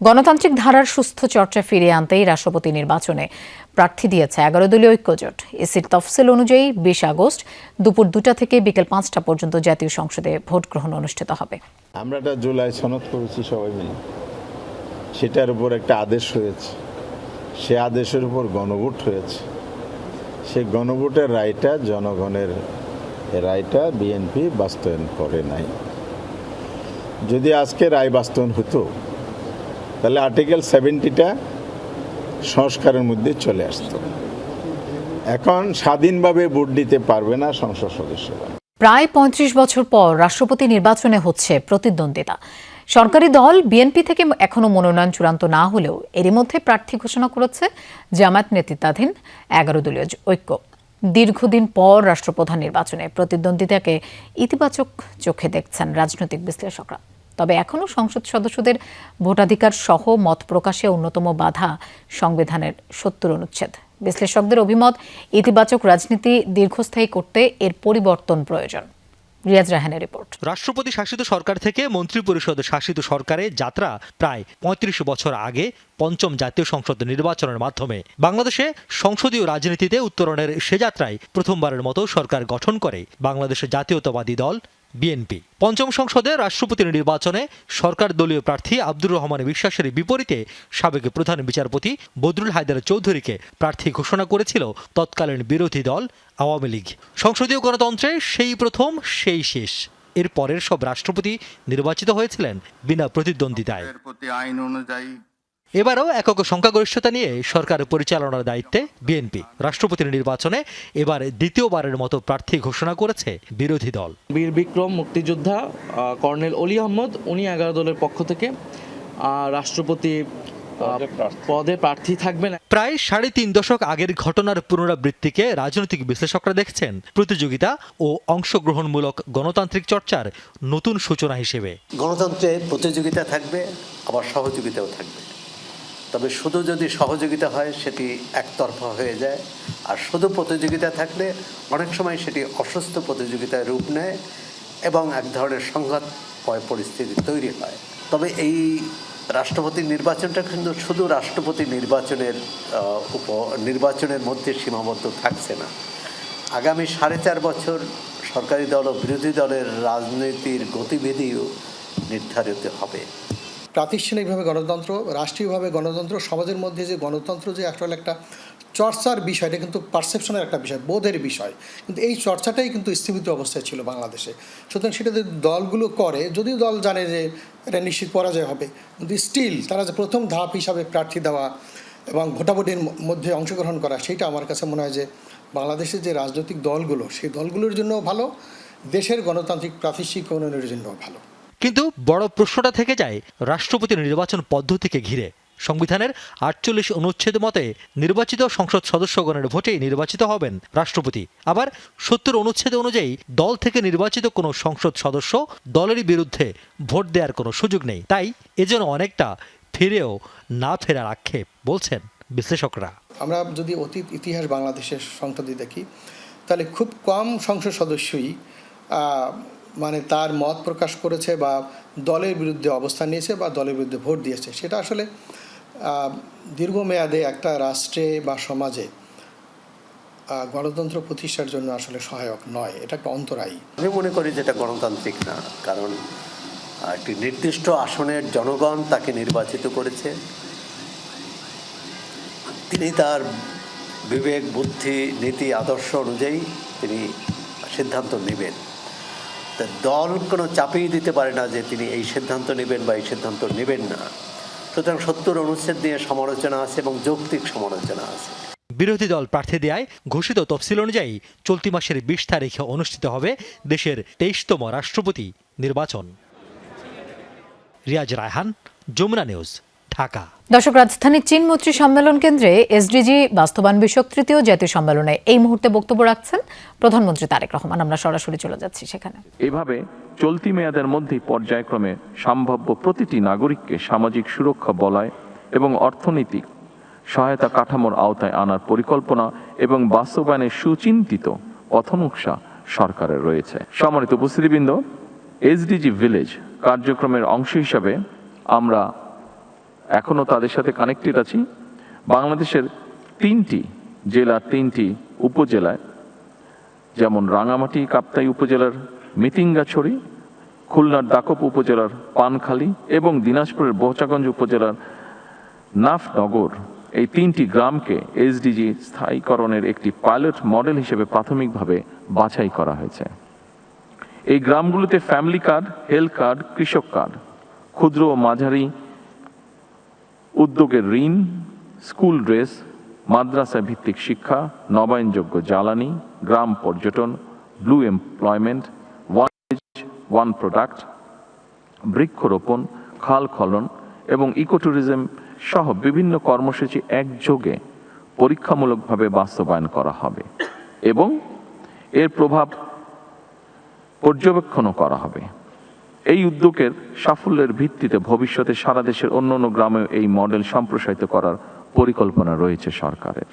গণতান্ত্রিক ধারার সুস্থ চর্চা ফিরিয়ে আনতেই রাষ্ট্রপতি নির্বাচনে প্রার্থী দিয়েছে 11 দলীয় ঐক্যজোট। এসির তফসিল অনুযায়ী 20 আগস্ট দুপুর 2টা থেকে বিকেল 5টা পর্যন্ত জাতীয় সংসদে ভোট গ্রহণ অনুষ্ঠিত হবে। আমরা একটা জুলাই সনদ করেছি সবাই মিলে, সেটার উপর একটা আদেশ হয়েছে, সে আদেশের উপর গণভোট হয়েছে। সেই গণভোটের রায়টা, জনগণের রায়টা বিএনপি বাস্তবায়ন করে নাই। যদি আজকে রায় বাস্তবায়ন হতো তাহলে আর্টিকেল 70টা সংস্কারের মধ্যে চলে আসতো। এখন স্বাধীনভাবে ভোট দিতে পারবে না সংসদ সদস্যরা। প্রায় 35 বছর পর রাষ্ট্রপতি নির্বাচনে হচ্ছে প্রতিদ্বন্দ্বিতা। সরকারি দল বিএনপি থেকে এখনো মনোনয়ন চূড়ান্ত না হলেও এরই মধ্যে প্রার্থী ঘোষণা করেছে জামায়াত নেতৃত্বাধীন 11 দলীয় ঐক্য। দীর্ঘদিন পর রাষ্ট্রপ্রধান নির্বাচনে প্রতিদ্বন্দ্বিতাকে ইতিবাচক চোখে দেখছেন রাজনৈতিক বিশ্লেষকরা। তবে এখনও সংসদ সদস্যদের ভোটাধিকার সহ মত প্রকাশে অন্যতম বাধা সংবিধানের 70 অনুচ্ছেদ। বিশ্লেষকদের অভিমত, ইতিবাচক রাজনীতি দীর্ঘস্থায়ী করতে এর পরিবর্তন প্রয়োজন। রিয়াজ রাহানের রিপোর্ট। রাষ্ট্রপতি শাসিত সরকার থেকে মন্ত্রিপরিষদ শাসিত সরকারের যাত্রা প্রায় 35 বছর আগে পঞ্চম জাতীয় সংসদ নির্বাচনের মাধ্যমে। বাংলাদেশে সংসদীয় রাজনীতিতে উত্তরণের সে যাত্রায় প্রথমবারের মতো সরকার গঠন করে বাংলাদেশের জাতীয়তাবাদী দল বিএনপি। পঞ্চম সংসদে রাষ্ট্রপতির নির্বাচনে সরকার দলীয় প্রার্থী আব্দুর রহমান বিশ্বাসের বিপরীতে সাবেক প্রধান বিচারপতি বদরুল হায়দার চৌধুরীকে প্রার্থী ঘোষণা করেছিল তৎকালীন বিরোধী দল আওয়ামী লীগ। সংসদীয় গণতন্ত্রে সেই প্রথম সেই শেষ। এর পরের সব রাষ্ট্রপতি নির্বাচিত হয়েছিলেন বিনা প্রতিদ্বন্দ্বিতায়। এবারও একক সংখ্যাগরিষ্ঠতা নিয়ে সরকার পরিচালনার দায়িত্বে বিএনপি। রাষ্ট্রপতির নির্বাচনে এবার দ্বিতীয়বারের মতো প্রার্থী ঘোষণা করেছে বিরোধী দল। বীর বিক্রম মুক্তিযোদ্ধা কর্নেল অলি আহমদ, উনি 11 দলের পক্ষ থেকে রাষ্ট্রপতি পদে প্রার্থী থাকবেন। প্রায় 3.5 দশক আগের ঘটনার পুনরাবৃত্তিকে রাজনৈতিক বিশ্লেষকরা দেখছেন প্রতিযোগিতা ও অংশগ্রহণমূলক গণতান্ত্রিক চর্চার নতুন সূচনা হিসেবে। গণতন্ত্রে প্রতিযোগিতা থাকবে, আবার সহযোগিতাও থাকবে। তবে শুধু যদি সহযোগিতা হয় সেটি একতরফা হয়ে যায়, আর শুধু প্রতিযোগিতা থাকলে অনেক সময় সেটি অসুস্থ প্রতিযোগিতায় রূপ নেয় এবং এক ধরনের সংঘাতময় পরিস্থিতি তৈরি হয়। তবে এই রাষ্ট্রপতির নির্বাচনটা কিন্তু শুধু রাষ্ট্রপতি নির্বাচনের মধ্যে সীমাবদ্ধ থাকছে না। আগামী 4.5 বছর সরকারি দল ও বিরোধী দলের রাজনীতির গতিবিধিও নির্ধারিত হবে। প্রাতিষ্ঠানিকভাবে গণতন্ত্র, রাষ্ট্রীয়ভাবে গণতন্ত্র, সমাজের মধ্যে যে গণতন্ত্র যে আসলে একটা চর্চার বিষয়, এটা কিন্তু পারসেপশনের একটা বিষয়, বোধের বিষয়, কিন্তু এই চর্চাটাই কিন্তু স্থগিত অবস্থায় ছিল বাংলাদেশে। সুতরাং সেটা যে দলগুলো করে, যদিও দল জানে যে এটা নিশ্চিত পরাজয় হবে, কিন্তু স্টিল তারা যে প্রথম ধাপ হিসাবে প্রার্থী দেওয়া এবং ভোটাভুটির মধ্যে অংশগ্রহণ করা, সেইটা আমার কাছে মনে হয় যে বাংলাদেশের যে রাজনৈতিক দলগুলো, সেই দলগুলোর জন্য ভালো, দেশের গণতান্ত্রিক প্রাতিষ্ঠানিক উন্নয়নের জন্য ভালো। কিন্তু বড় প্রশ্নটা থেকে যায় রাষ্ট্রপতির নির্বাচন পদ্ধতিকে ঘিরে। সংবিধানের 48 অনুচ্ছেদ মতে নির্বাচিত সংসদ সদস্যগণের ভোটেই নির্বাচিত হবেন রাষ্ট্রপতি। আবার 70 অনুচ্ছেদ অনুযায়ী দল থেকে নির্বাচিত কোনো সংসদ সদস্য দলের বিরুদ্ধে ভোট দেওয়ার কোনো সুযোগ নেই। তাই এজন্য অনেকটা ফিরেও না ফেরার আক্ষেপ বলছেন বিশ্লেষকরা। আমরা যদি অতীত ইতিহাস বাংলাদেশের সংসদে দেখি, তাহলে খুব কম সংসদ সদস্যই মানে তার মত প্রকাশ করেছে বা দলের বিরুদ্ধে অবস্থান নিয়েছে বা দলের বিরুদ্ধে ভোট দিয়েছে। সেটা আসলে দীর্ঘমেয়াদে একটা রাষ্ট্রে বা সমাজে গণতন্ত্র প্রতিষ্ঠার জন্য আসলে সহায়ক নয়, এটা একটা অন্তরায়ী। আমি মনে করি যেটা গণতান্ত্রিক না, কারণ একটি নির্দিষ্ট আসনের জনগণ তাকে নির্বাচিত করেছে, তিনি তার বিবেক, বুদ্ধি, নীতি, আদর্শ অনুযায়ী তিনি সিদ্ধান্ত নেবেন। তা দল কোনো চাপিয়ে দিতে পারে না যে তিনি এই সিদ্ধান্ত নেবেন বা এই সিদ্ধান্ত নেবেন না। সুতরাং 70 অনুচ্ছেদ নিয়ে সমালোচনা আছে এবং যৌক্তিক সমালোচনা আছে। বিরোধী দল প্রার্থী দেয় ঘোষিত তফসিল অনুযায়ী চলতি মাসের 20 তারিখে অনুষ্ঠিত হবে দেশের 23তম রাষ্ট্রপতি নির্বাচন। রিয়াজ রায়হান, যমুনা নিউজ, ঢাকা। দর্শক, রাজধানীর চীন মৈত্রী সম্মেলন কেন্দ্রে এসডিজি বাস্তবায়ন বিষয়ক 3য় জাতীয় সম্মেলনে এই মুহূর্তে বক্তব্য রাখছেন প্রধানমন্ত্রী তারেক রহমান। আমরা সরাসরি চলে যাচ্ছি সেখানে। এভাবে চলতি মেয়াদের মধ্যেই পর্যায়ক্রমে সম্ভাব্য প্রতিটি নাগরিককে সামাজিক সুরক্ষা বলয় এবং অর্থনৈতিক সহায়তা কাঠামোর আওতায় আনার পরিকল্পনা এবং বাস্তবায়নের সুচিন্তিত পথনকশা সরকারের রয়েছে। সম্মানিত উপস্থিতিবৃন্দ, এসডিজি ভিলেজ কার্যক্রমের অংশ হিসাবে আমরা এখনো তাদের সাথে কানেক্টেড আছি। বাংলাদেশের 3টি জেলার 3টি উপজেলায়, যেমন রাঙামাটি কাপ্তাই উপজেলার মিতিঙ্গাছড়ি, খুলনার দাকপ উপজেলার পানখালী এবং দিনাজপুরের বহচাগঞ্জ উপজেলার নাফনগর, এই 3টি গ্রামকে এসডিজি স্থায়ীকরণের একটি পাইলট মডেল হিসেবে প্রাথমিকভাবে বাছাই করা হয়েছে। এই গ্রামগুলোতে ফ্যামিলি কার্ড, হেলথ কার্ড, কৃষক কার্ড, ক্ষুদ্র ও মাঝারি উদ্যোগের ঋণ, স্কুল ড্রেস, মাদ্রাসা ভিত্তিক শিক্ষা, নবায়নযোগ্য জ্বালানি, গ্রাম পর্যটন, ব্লু এমপ্লয়মেন্ট, ওয়ান প্রোডাক্ট, বৃক্ষরোপণ, খাল খনন এবং ইকোট্যুরিজম সহ বিভিন্ন কর্মসূচি একযোগে পরীক্ষামূলকভাবে বাস্তবায়ন করা হবে এবং এর প্রভাব পর্যবেক্ষণও করা হবে। এই উদ্যোগের সাফল্যের ভিত্তিতে ভবিষ্যতে সারা দেশের অন্যান্য গ্রামেও এই মডেল সম্প্রসারিত করার পরিকল্পনা রয়েছে সরকারের।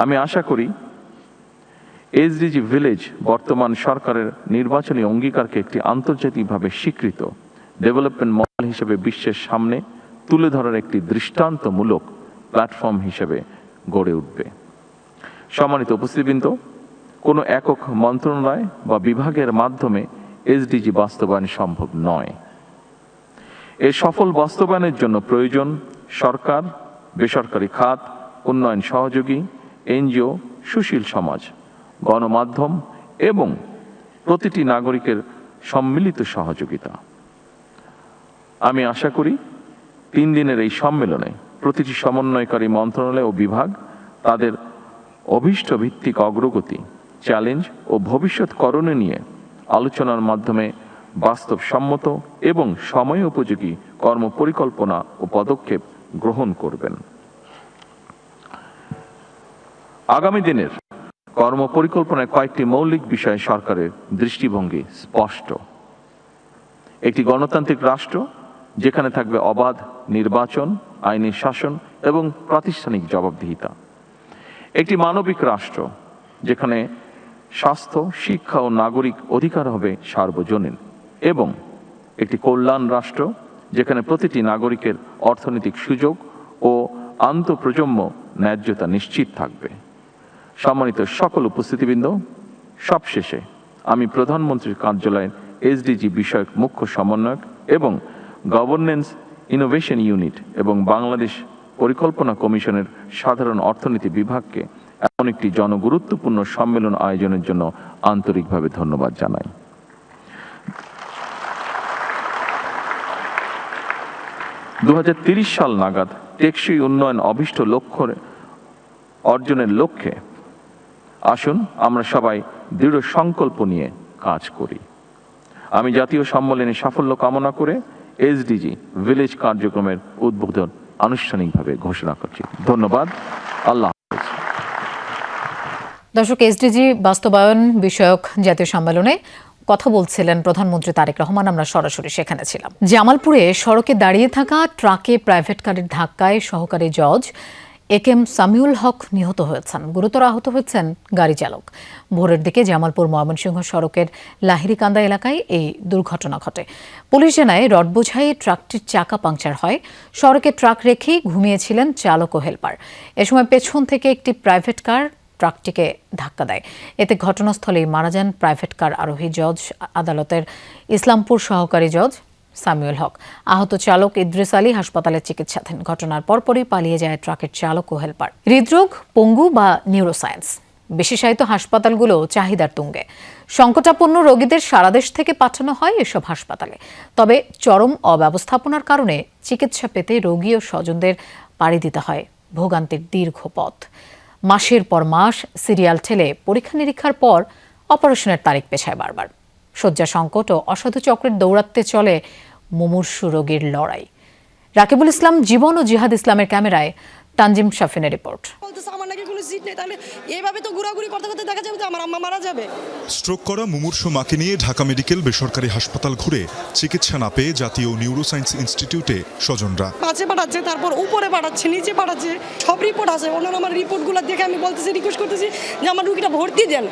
আমি আশা করি এসডিজি ভিলেজ বর্তমান সরকারের নির্বাচনী অঙ্গীকারকে একটি আন্তর্জাতিকভাবে স্বীকৃত ডেভেলপমেন্ট মডেল হিসেবে বিশ্বের সামনে তুলে ধরার একটি দৃষ্টান্তমূলক প্ল্যাটফর্ম হিসেবে গড়ে উঠবে। সম্মানিত উপস্থিতিবৃন্দ, কোনো একক মন্ত্রণালয় বা বিভাগের মাধ্যমে এসডিজি বাস্তবায়ন সম্ভব নয়। এর সফল বাস্তবায়নের জন্য প্রয়োজন সরকার, বেসরকারি খাত, উন্নয়ন সহযোগী, এনজিও, সুশীল সমাজ, গণমাধ্যম এবং প্রতিটি নাগরিকের সম্মিলিত সহযোগিতা। আমি আশা করি 3 দিনের এই সম্মেলনে প্রতিটি সমন্বয়কারী মন্ত্রণালয় ও বিভাগ তাদের অভীষ্ট ভিত্তিক অগ্রগতি, চ্যালেঞ্জ ও ভবিষ্যৎ করণীয় নিয়ে আলোচনার মাধ্যমে বাস্তবসম্মত এবং সময় উপযোগী কর্মপরিকল্পনা ও পদক্ষেপ গ্রহণ করবেন। আগামী দিনের কর্মপরিকল্পনায় কয়েকটি মৌলিক বিষয়ে সরকারের দৃষ্টিভঙ্গি স্পষ্ট। একটি গণতান্ত্রিক রাষ্ট্র যেখানে থাকবে অবাধ নির্বাচন, আইনি শাসন এবং প্রাতিষ্ঠানিক জবাবদিহিতা। একটি মানবিক রাষ্ট্র যেখানে স্বাস্থ্য, শিক্ষা ও নাগরিক অধিকার হবে সার্বজনীন, এবং একটি কল্যাণ রাষ্ট্র যেখানে প্রতিটি নাগরিকের অর্থনৈতিক সুযোগ ও আন্তঃপ্রজন্ম ন্যায্যতা নিশ্চিত থাকবে। সম্মানিত সকল উপস্থিতিবৃন্দ, সবশেষে আমি প্রধানমন্ত্রীর কার্যালয়ের এসডিজি বিষয়ক মুখ্য সমন্বয়ক এবং গভর্নেন্স ইনোভেশন ইউনিট এবং বাংলাদেশ পরিকল্পনা কমিশনের সাধারণ অর্থনীতি বিভাগকে এমন একটি জনগুরুত্বপূর্ণ সম্মেলন আয়োজনের জন্য আন্তরিকভাবে ধন্যবাদ জানাই। 2030 সাল নাগাদ টেকসই উন্নয়ন অভিষ্ট লক্ষ্য অর্জনের লক্ষ্যে আসুন আমরা সবাই দৃঢ় সংকল্প নিয়ে কাজ করি। আমি জাতীয় সম্মেলনে সাফল্য কামনা করে এসডিজি ভিলেজ কার্যক্রমের উদ্বোধন আনুষ্ঠানিকভাবে ঘোষণা করছি। ধন্যবাদ। আল্লাহ হাফেজ। দর্শক, এসডিজি বাস্তবায়ন বিষয়ক জাতীয় সম্মেলনে কথা বলছিলেন প্রধানমন্ত্রী তারেক রহমান। আমরা সরাসরি সেখানে ছিলাম। জামালপুরে সড়কে দাঁড়িয়ে থাকা ট্রাকে প্রাইভেট কারের ধাক্কায় সহকারী জজ একেএম সামিউল হক নিহত হয়েছেন। গুরুতর আহত হয়েছেন গাড়ি চালক। ভোরের দিকে জামালপুর ময়মনসিংহ সড়কের লাহিড়িকান্দা এলাকায় এই দুর্ঘটনা ঘটে। পুলিশ জানায় রড বোঝাই ট্রাকটির চাকা পাংচার হয়। সড়কে ট্রাক রেখেই ঘুমিয়েছিলেন চালক ও হেলপার। এ সময় পেছন থেকে একটি প্রাইভেট কার ট্রাকটিকে ধাক্কা দেয়। এতে ঘটনাস্থলেই মারা যান প্রাইভেট কার আরোহী জজ আদালতের ইসলামপুর সহকারী জজ সামিউল হক। আহত চালক ইদ্রিস আলী হাসপাতালে চিকিৎসাধীন। ঘটনার পরপরই পালিয়ে যায় ট্রাকের চালক ও হেলপার। হৃদরোগ, পঙ্গু বা নিউরোসায়েন্স বিশেষায়িত হাসপাতালগুলো চাহিদার তুঙ্গে। সংকটাপন্ন রোগীদের সারা দেশ থেকে পাঠানো হয় এসব হাসপাতালে। তবে চরম অব্যবস্থাপনার কারণে চিকিৎসা পেতে রোগী ও স্বজনদের পাড়ি দিতে হয় ভোগান্তির দীর্ঘ পথ। মাসের পর মাস সিরিয়াল ঠেলে পরীক্ষা নিরীক্ষার পর অপারেশনের তারিখ পেছায় বারবার। শয্যা সংকট ও অসাধু চক্রের দৌরাত্মে চলে মুমূর্ষু রোগীর লড়াই। রাকিবুল ইসলাম জীবন ও জিহাদ ইসলামের ক্যামেরায় তানজিম শাফিনের রিপোর্ট। স্ট্রোক করা মুমূর্ষু মাকে নিয়ে ঢাকা মেডিকেল বেসরকারি হাসপাতাল ঘুরে চিকিৎসা না পেয়ে জাতীয় নিউরোসায়েন্স ইনস্টিটিউটে স্বজনরা পাশে পাঠাচ্ছে, তারপর উপরে পাঠাচ্ছে, নিচে পাঠাচ্ছে, সব রিপোর্ট আছে। ওনারা আমার রিপোর্টগুলো দেখে আমি বলতেছি, রিকোয়েস্ট করতেছি যে আমার রুগীটা ভর্তি দেন।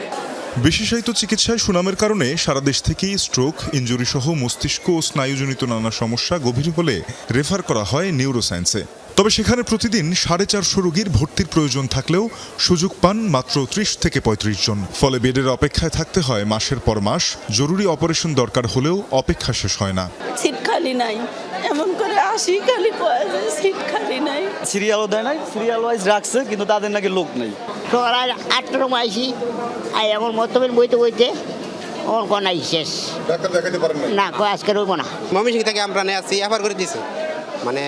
বিশেষায়িত চিকিৎসায় সুনামের কারণে সারা দেশ থেকেই স্ট্রোক, ইনজুরি সহ মস্তিষ্ক ও স্নায়ুজনিত নানা সমস্যা গভীর হলে রেফার করা হয় নিউরোসায়েন্সে। তবে সেখানে প্রতিদিন 450 রোগীর ভর্তির প্রয়োজন থাকলেও সুযোগ পান মাত্র 30 থেকে 35 জন। ফলে বেডের অপেক্ষায় থাকতে হয় মাসের পর মাস। জরুরি অপারেশন দরকার হলেও অপেক্ষা শেষ হয় না। সিট খালি নাই, এমন করে আসি খালি সিট খালি নাই। সিরিয়ালও দেয় নাই, সিরিয়াল ওয়াইজ রাখছে কিন্তু তাদের নাকি লোক নেই। তো আর 8টার সময় আইসি, এমন মতবেন বইতে বইতে আমার গনাই শেষ। ডাক্তার দেখাতে পারেন না, আজকে রইব না। ময়মনসিংহ থেকে আমরা নিয়ে আসছি, এফআর করে দিয়েছে, মানে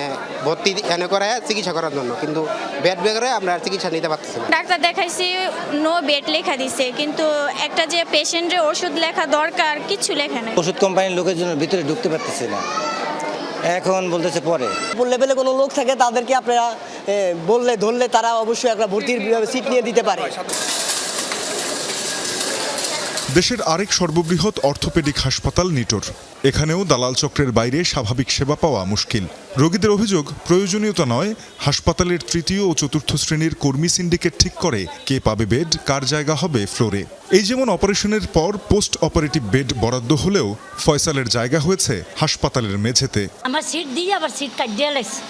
ভর্তি এনে করে চিকিৎসা করার জন্য, কিন্তু বেড বেগরে আমরা চিকিৎসা নিতে পারতেছি না। ডাক্তার দেখাইছি, নো বেড লেখা দিছে, কিন্তু একটা যে পেশেন্টের ওষুধ লেখা দরকার কিছু লেখা নাই। ওষুধ কোম্পানির লোকের জন্য ভিতরে ঢুকতে পারতেছে না, এখন বলতেছে পরে। লেভেলে কোনো লোক থাকে তাদেরকে আপনারা বললে ধরলে তারা অবশ্যই একটা ভর্তির সিট নিয়ে দিতে পারে। দেশের আরেক সর্ববৃহৎ অর্থোপেডিক হাসপাতাল নিটোর, এখানেও দালাল চক্রের বাইরে স্বাভাবিক সেবা পাওয়া মুশকিল। রোগীদের অভিযোগ, প্রয়োজনীয়তা নয়, হাসপাতালের তৃতীয় ও চতুর্থ শ্রেণীর কর্মী সিন্ডিকেট ঠিক করে কে পাবে বেড, কার জায়গা হবে ফ্লোরে। এই যেমন অপারেশনের পর পোস্ট অপারেটিভ বেড বরাদ্দ হলেও ফয়সালের জায়গা হয়েছে হাসপাতালের মেঝেতে। আমার সিট দিয়ে আবার সিট কাট দিয়ে লাইছে,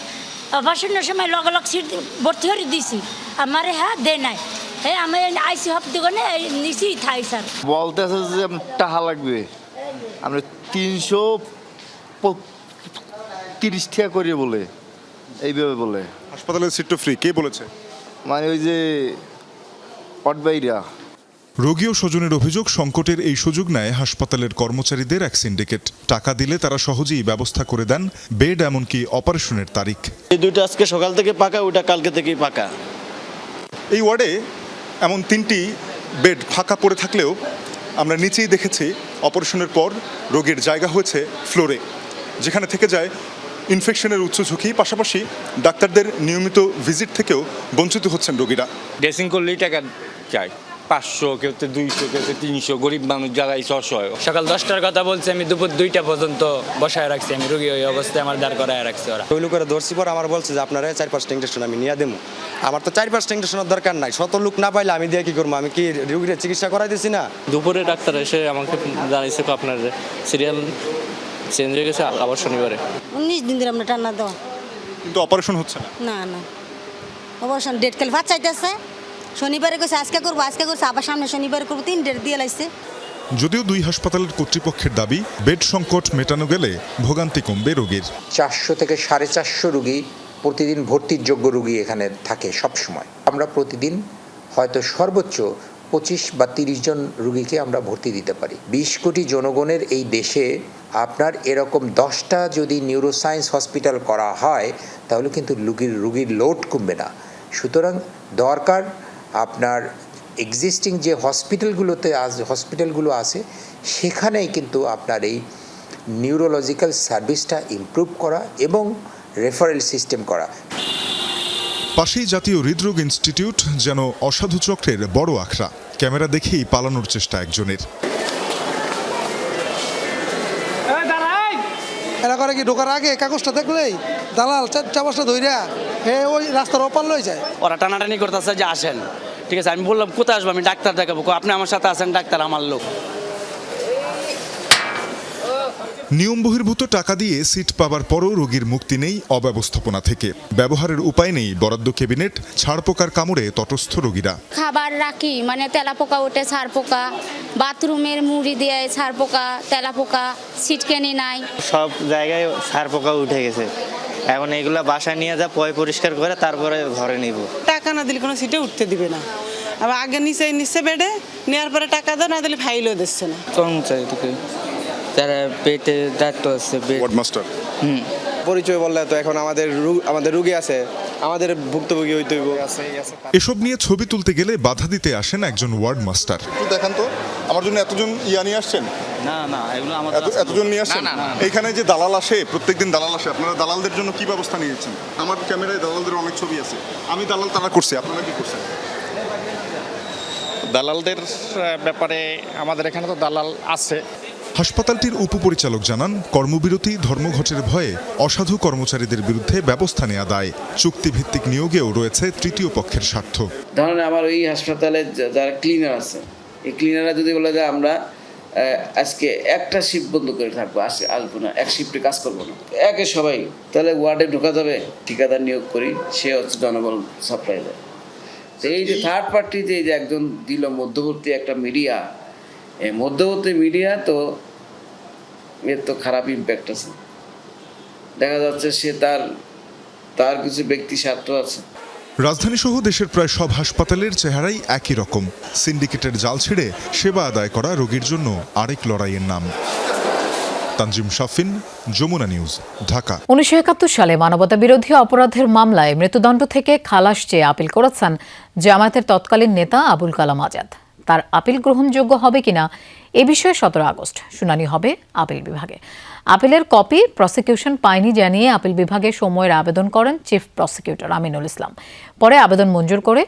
অপারেশনের সময় লগে লগ সিট ভর্তি করে দিছি, আমারে দেয় নাই। আমি আইসি হপ্তে নিচেই থাই স্যার বলতেছে যে টাকা লাগবে, আমরা 330 টাকা করে বলে, এইভাবে বলে। হাসপাতালের সিট তো ফ্রি, কে বলেছে? মানে ওই যে পটবাইরা। রোগী ও স্বজনের অভিযোগ, সংকটের এই সুযোগ নেয় হাসপাতালের কর্মচারীদের এক সিন্ডিকেট। টাকা দিলে তারা সহজেই ব্যবস্থা করে দেন বেড, এমনকি অপারেশনের তারিখ। এই দুইটা আজকে সকাল থেকে পাকা, ওইটা কালকে থেকেই পাকা। এই ওয়ার্ডে এমন 3টি বেড ফাঁকা পড়ে থাকলেও আমরা নিচেই দেখেছি অপারেশনের পর রোগীর জায়গা হয়েছে ফ্লোরে, যেখানে থেকে যায় ইনফেকশনের উচ্চ ঝুঁকি। পাশাপাশি ডাক্তারদের নিয়মিত ভিজিট থেকেও বঞ্চিত হচ্ছেন রোগীরা। ড্রেসিং করলেই টাকা চাই, 500, কেউ 200, কেউ 300, গরিব মানুষ যারাই 600। সকাল 10টার কথা বলছে, আমি দুপুর 2টা পর্যন্ত বসায় রাখছি। আমি রোগী ওই অবস্থায় আমার দাঁড় করায় রাখছি। ওরা ওই লোকেরা ধরছি পর আমার বলছে যে আপনারা 4-5টা ইঞ্জেকশন আমি নিয়ে দেবো। আমার তো 4-5টা ইঞ্জেকশনের দরকার নাই, 100 লোক না পাইলে আমি দিয়ে কি করবো? আমি কি রোগীর চিকিৎসা করাই দিছি না? দুপুরে ডাক্তার এসে আমাকে জানিয়েছে আপনার সিরিয়াল চেঞ্জ হয়ে গেছে, আবার শনিবারে। 19 দিন ধরে আমরা টানা দেওয়া, কিন্তু অপারেশন হচ্ছে না। না না অপারেশন ডেট কাল ভাত চাইতেছে। শনিবারে কইছে আজকে করবো, আজকে করছে, আবার সামনে শনিবারে করবো, 3 ডেট দিয়ে লাইছে। যদিও 2 হাসপাতালের কর্তৃপক্ষের দাবি, বেড সংকট মেটানো গেলে ভোগান্তি কমবে রোগীর। 400 থেকে 450 রোগী প্রতিদিন ভর্তির যোগ্য রোগী এখানে থাকে সব সময়। আমরা প্রতিদিন হয়তো সর্বোচ্চ 25 বা 30 জন রোগীকে আমরা ভর্তি দিতে পারি। 20 কোটি জনগণের এই দেশে আপনার এরকম 10টা যদি নিউরোসায়েন্স হসপিটাল করা হয় তাহলে কিন্তু রোগীর লোড কমবে না। সুতরাং দরকার আপনার এক্সিস্টিং যে হসপিটালগুলো আছে সেখানেই কিন্তু আপনার এই নিউরোলজিক্যাল সার্ভিসটা ইমপ্রুভ করা এবং রেফারেল সিস্টেম করা। পাশেই জাতীয় হৃদরোগ ইনস্টিটিউট যেন অসাধু চক্রের বড় আখড়া। ক্যামেরা দেখেই পালানোর চেষ্টা একজনের। এরা করে কি ঢোকার আগে কাগজটা দেখলেই দালাল 4-5টা ধইরা ওই রাস্তার ওপার লই যায়। ওরা টানাটানি করতেছে যে আসেন, ঠিক আছে। আমি বললাম কোথায় আসবো, আমি ডাক্তার দেখাবো। আপনি আমার সাথে আসেন, ডাক্তার আমার লোক। নিয়ম বহির্ভূত টাকা দিয়ে সিট পাবার পরও রোগীর মুক্তি নেই অব্যবস্থাপনা থেকে। ব্যবহারের উপায় নেই বরাদ্দ ক্যাবিনেট, ছাড়পোকার কামড়ে তটস্থ রোগীরা। খাবার রাখি মানে তেলাপোকা ওঠে, ছাড়পোকা, বাথরুমের মুড়ি দিয়ে ছাড়পোকা, তেলাপোকা, সিটকেনি নাই, সব জায়গায় ছাড়পোকা উঠে গেছে। এখন এগুলা বাসায় নিয়ে যা পরিষ্কার করে তারপরে ঘরে নিব। টাকা না দিলে কোনো সিটে উঠতে দিবে না। আবার আগে নিচে বেডে নেওয়ার পরে টাকা দেয়, না দিলে ফাইলও দিচ্ছে না। কোন চাই তোকে যারা পেটে দায়িত্ব আছে, ওয়ার্ড মাস্টার পরিচয় বললে তো এখন আমাদের রোগী আছে, আমাদের ভুক্তভোগী হইতে হইব। এসব নিয়ে ছবি তুলতে গেলে বাধা দিতে আসেন একজন ওয়ার্ড মাস্টার। দেখান তো আমার জন্য এতজন নিয়ে আসছেন? না না, এগুলো এতজন নিয়ে আসছেন? এখানে যে দালাল আসে, প্রত্যেকদিন দালাল আসে, আপনারা দালালদের জন্য কি ব্যবস্থা নিয়েছেন? আমার ক্যামেরায় দালালদের অনেক ছবি আছে। আমি দালাল তারা করছি, আপনারা কি করছেন? দালালদের ব্যাপারে আমাদের এখানে তো দালাল আছে। হাসপাতালটির উপপরিচালক জানান, কর্মবিরতি, ধর্মঘটের ভয়ে অসাধু কর্মচারীদের বিরুদ্ধে ব্যবস্থা নেওয়া দায়। চুক্তিভিত্তিক নিয়োগেও রয়েছে তৃতীয় পক্ষের স্বার্থ। ধরেন আমার ওই হাসপাতালে যারা ক্লিনার আছে, এই ক্লিনাররা যদি বলে যে আমরা আজকে একটা শিফট বন্ধ করে থাকবো, আসবো না, এক শিফটে কাজ করবো না, একে সবাই, তাহলে ওয়ার্ডে ঢোকা যাবে। ঠিকাদার নিয়োগ করি, সে হচ্ছে জনবল সাপ্লাই দেয়। তো এই যে থার্ড পার্টি যে একজন দিল মধ্যবর্তী একটা মিডিয়া, এই মধ্যবর্তী মিডিয়া তো এর তো খারাপ ইম্প্যাক্ট আছে। দেখা যাচ্ছে সে তার কিছু ব্যক্তি স্বার্থ আছে। রাজধানী সহ দেশের প্রায় সব হাসপাতালের চেহারাই একই রকম। সিন্ডিকেটের জাল ছিঁড়ে সেবা আদায় করা রোগীর জন্য আরেক লড়াইয়ের নাম। তানজিম শাফিন, যমুনা নিউজ, ঢাকা। 1971 সালে মানবতা বিরোধী অপরাধের মামলায় মৃত্যুদণ্ড থেকে খালাস চেয়ে আপিল করেছেন জামায়াতের তৎকালীন নেতা আবুল কালাম আজাদ। তার আপিল গ্রহণযোগ্য হবে কিনা এ বিষয়ে 17 আগস্ট শুনানি হবে আপিল বিভাগে। আপিলের কপি প্রসিকিউশন পায়নি জানিয়ে আপিল বিভাগে সময়ের আবেদন করেন চিফ প্রসিকিউটর আমিনুল ইসলাম। পরে আবেদন মঞ্জুর করে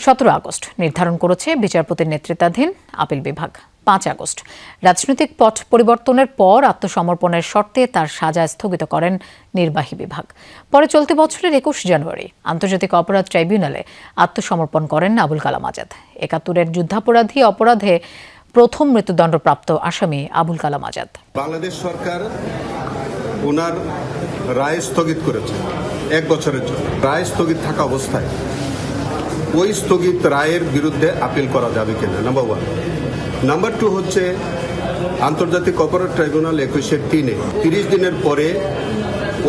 17 আগস্ট নির্ধারণ করেছে বিচারপতির নেতৃত্বাধীন আপিল বিভাগ। 5 আগস্ট রাজনৈতিক পট পরিবর্তনের পর আত্মসমর্পণের শর্তে তার সাজা স্থগিত করেন নির্বাহী বিভাগ। পরে চলতি বছরের 21 জানুয়ারি আন্তর্জাতিক অপরাধ ট্রাইব্যুনালে আত্মসমর্পণ করেন আবুল কালাম আজাদ। 71-এর যুদ্ধাপরাধী অপরাধে প্রথম মৃত্যুদণ্ডপ্রাপ্ত আসামি আবুল কালাম আজাদ। বাংলাদেশ সরকার ওনার রায় স্থগিত করেছে 1 বছরের জন্য। রায় স্থগিত থাকা অবস্থায় ওই স্থগিত রায়ের বিরুদ্ধে আপিল করা যাবে কিনা, নাম্বার 1। নাম্বার 2 হচ্ছে আন্তর্জাতিক অপরাধ ট্রাইব্যুনাল 21-3-এ 30 দিনের পরে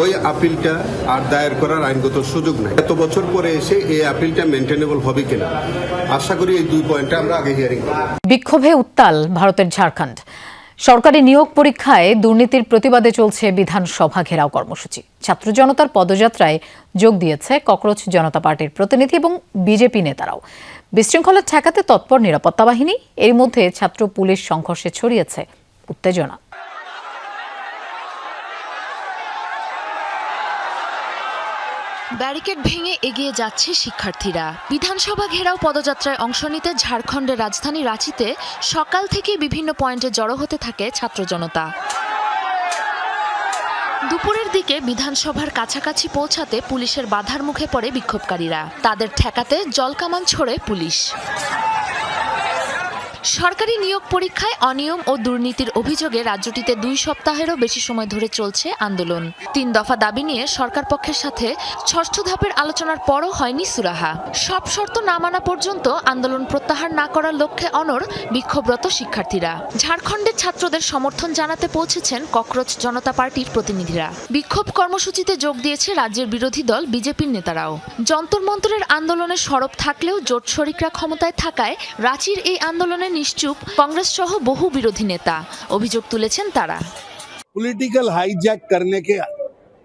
ওই আপিলটা আর দায়ের করার আইনগত সুযোগ নেই। এত বছর পরে এসে এই আপিলটা মেনটেনেবল হবে কিনা আশা করি এই 2 পয়েন্টটা আমরা আগে হিয়ারিং করব। বিক্ষোভে উত্তাল ভারতের ঝাড়খণ্ড। সরকারি নিয়োগ পরীক্ষায় দুর্নীতির প্রতিবাদে চলছে বিধানসভা ঘেরাও কর্মসূচি। ছাত্র জনতার পদযাত্রায় যোগ দিয়েছে ককরোচ জনতা পার্টির প্রতিনিধি এবং বিজেপি নেতারাও। বিশৃঙ্খলা ঠেকাতে তৎপর নিরাপত্তা বাহিনী। এর মধ্যে ছাত্র পুলিশ সংঘর্ষে ছড়িয়েছে উত্তেজনা। ব্যারিকেড ভেঙে এগিয়ে যাচ্ছে শিক্ষার্থীরা। বিধানসভা ঘেরাও পদযাত্রায় অংশ নিতে ঝাড়খণ্ডের রাজধানী রাঁচিতে সকাল থেকে বিভিন্ন পয়েন্টে জড়ো হতে থাকে ছাত্র জনতা। দুপুরের দিকে বিধানসভার কাছাকাছি পৌঁছাতে পুলিশের বাধার মুখে পড়ে বিক্ষোভকারীরা। তাদের ঠেকাতে জলকামান ছোড়ে পুলিশ। সরকারি নিয়োগ পরীক্ষায় অনিয়ম ও দুর্নীতির অভিযোগে রাজ্যটিতে 2 সপ্তাহেরও বেশি সময় ধরে চলছে আন্দোলন। 3 দফা দাবি নিয়ে সরকার পক্ষের সাথে 6ষ্ঠ ধাপের আলোচনার পরও হয়নি সুরাহা। সব শর্ত না মানা পর্যন্ত আন্দোলন প্রত্যাহার না করার লক্ষ্যে অনড় বিক্ষোভরত শিক্ষার্থীরা। ঝাড়খণ্ডের ছাত্রদের সমর্থন জানাতে পৌঁছেছেন ককরোচ জনতা পার্টির প্রতিনিধিরা। বিক্ষোভ কর্মসূচিতে যোগ দিয়েছে রাজ্যের বিরোধী দল বিজেপির নেতারাও। যন্তর মন্তরের আন্দোলনে সরব থাকলেও জোট শরিকরা ক্ষমতায় থাকায় রাঁচির এই আন্দোলনে নিশ্চুপ কংগ্রেস সহ বহু বিরোধী নেতা। অভিযোগ তুলেছেন তারা। পলিটিক্যাল হাইজ্যাক করনে কে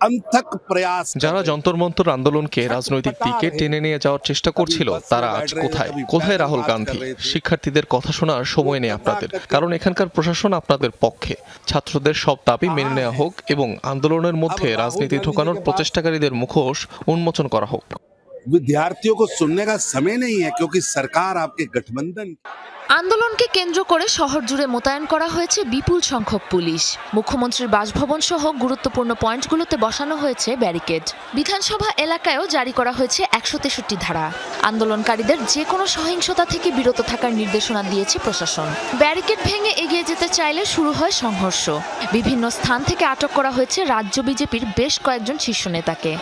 অন্তক প্রয়াস। যারা যন্তর মন্তর আন্দোলনকে রাজনৈতিক দিকে টেনে নিয়ে যাওয়ার চেষ্টা করছিল তারা আজ কোথায়? কোথায় রাহুল গান্ধী? শিক্ষার্থীদের কথা শোনার সময় নেই আপনাদের, কারণ এখানকার প্রশাসন আপনাদের পক্ষে। ছাত্রদের সব দাবি মেনে নেওয়া হোক এবং আন্দোলনের মধ্যে রাজনীতি ঢোকানোর প্রচেষ্টাকারীদের মুখোশ উন্মোচন করা হোক। विद्यार्थियों को सुनने का समय नहीं है क्योंकि सरकार आपके गठबंधन। আন্দোলনকে কেন্দ্র করে শহর জুড়ে মোতায়েন করা হয়েছে বিপুল সংখ্যক পুলিশ। মুখ্যমন্ত্রীর বাসভবন সহ গুরুত্বপূর্ণ পয়েন্টগুলোতে বসানো হয়েছে ব্যারিকেড। বিধানসভা এলাকায়ও জারি করা হয়েছে 163 ধারা। আন্দোলনকারীদের যে কোনো সহিংসতা থেকে বিরত থাকার নির্দেশনা দিয়েছে প্রশাসন। ব্যারিকেড ভেঙে এগিয়ে যেতে চাইলে শুরু হয় সংঘর্ষ। বিভিন্ন স্থান থেকে আটক করা হয়েছে রাজ্য বিজেপির বেশ কয়েকজন শীর্ষ নেতাকে।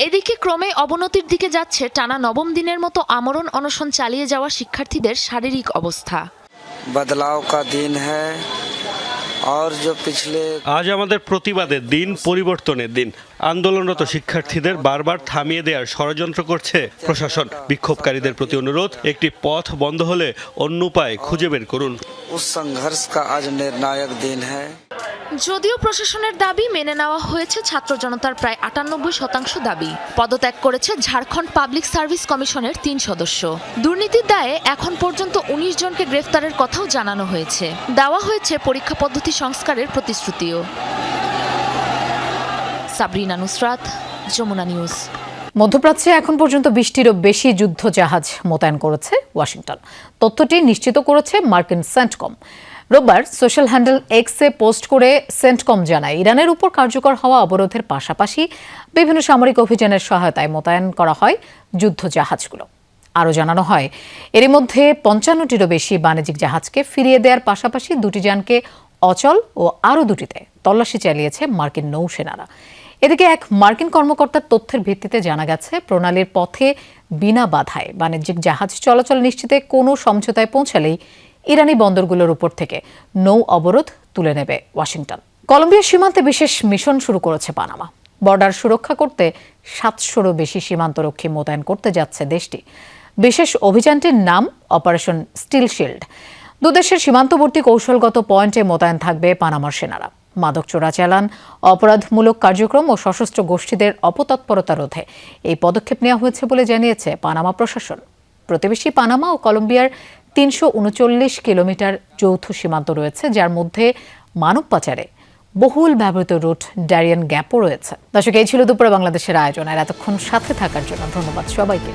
এদিকে ক্রমে অবনতির দিকে যাচ্ছে টানা 9ম দিনের মতো আমরণ অনশন চালিয়ে যাওয়া শিক্ষার্থীদের শারীরিক অবস্থা। বদলাও কা দিন হ্যায় और जो पिछले আজ আমাদের প্রতিবাদের দিন, পরিবর্তনের দিন। আন্দোলনরত শিক্ষার্থীদের বারবার থামিয়ে দেওয়ার ষড়যন্ত্র করছে প্রশাসন। বিক্ষোভকারীদের প্রতি অনুরোধ, একটি পথ বন্ধ হলে অন্য উপায় খুঁজে বের করুন। उस संघर्ष का आज निर्णायक दिन है। যদিও প্রশাসনের দাবি মেনে নেওয়া হয়েছে, ছাত্র জনতার প্রায় 98% দাবি। পদত্যাগ করেছে ঝাড়খণ্ড পাবলিক সার্ভিস কমিশনের 3 সদস্য। দুর্নীতির দায়ে এখন পর্যন্ত 19 জনকে গ্রেফতারের কথাও জানানো হয়েছে। দেওয়া হয়েছে পরীক্ষা পদ্ধতি সংস্কারের প্রতিশ্রুতিও। সাবরিনা নুসরাত, যমুনা নিউজ। মধ্যপ্রাচ্যে এখন পর্যন্ত 20টিরও বেশি যুদ্ধ জাহাজ মোতায়েন করেছে ওয়াশিংটন। তথ্যটি নিশ্চিত করেছে মার্কিন সেন্টকম। রোববার সোশ্যাল হ্যান্ডেল এক্সে পোস্ট করে সেন্টকম জানায়, ইরানের উপর কার্যকর হওয়া অবরোধের পাশাপাশি বিভিন্ন সামরিক অভিযানের সহায়তায় মোতায়েন করা হয় যুদ্ধ জাহাজগুলো। আরও জানানো হয়, এর মধ্যে 55টিরও বেশি বাণিজ্যিক জাহাজকে ফিরিয়ে দেওয়ার পাশাপাশি 2টি যানকে অচল ও আরও 2টিতে তল্লাশি চালিয়েছে মার্কিন নৌসেনারা। এদিকে এক মার্কিন কর্মকর্তার তথ্যের ভিত্তিতে জানা গেছে, প্রণালীর পথে বিনা বাধায় বাণিজ্যিক জাহাজ চলাচল নিশ্চিতে কোনো সমঝোতায় পৌঁছালেই ইরানি বন্দরগুলোর উপর থেকে নৌ অবরোধ তুলে নেবে ওয়াশিংটন। কলম্বিয়া সীমান্তে বিশেষ মিশন শুরু করেছে পানামা। বর্ডার সুরক্ষা করতে 700রও বেশি সীমান্তরক্ষী মোতায়েন করতে যাচ্ছে দেশটি। বিশেষ অভিযানটির নাম অপারেশন স্টিল শিল্ড। দুদেশের সীমান্তবর্তী কৌশলগত পয়েন্টে মোতায়েন থাকবে পানামার সেনারা। মাদক চোরাচালান, অপরাধমূলক কার্যক্রম ও সশস্ত্র গোষ্ঠীদের অপতৎপরতা রোধে এই পদক্ষেপ নেওয়া হয়েছে বলে জানিয়েছে পানামা প্রশাসন। প্রতিবেশী পানামা ও কলম্বিয়ার 339 কিলোমিটার যৌথ সীমান্ত রয়েছে, যার মধ্যে মানব পাচারে বহুল ব্যবহৃত রুট ডারিয়ান গ্যাপও রয়েছে। দর্শক, এই ছিল দুপুরে বাংলাদেশের আয়োজন। আর এতক্ষণ সাথে থাকার জন্য ধন্যবাদ সবাইকে।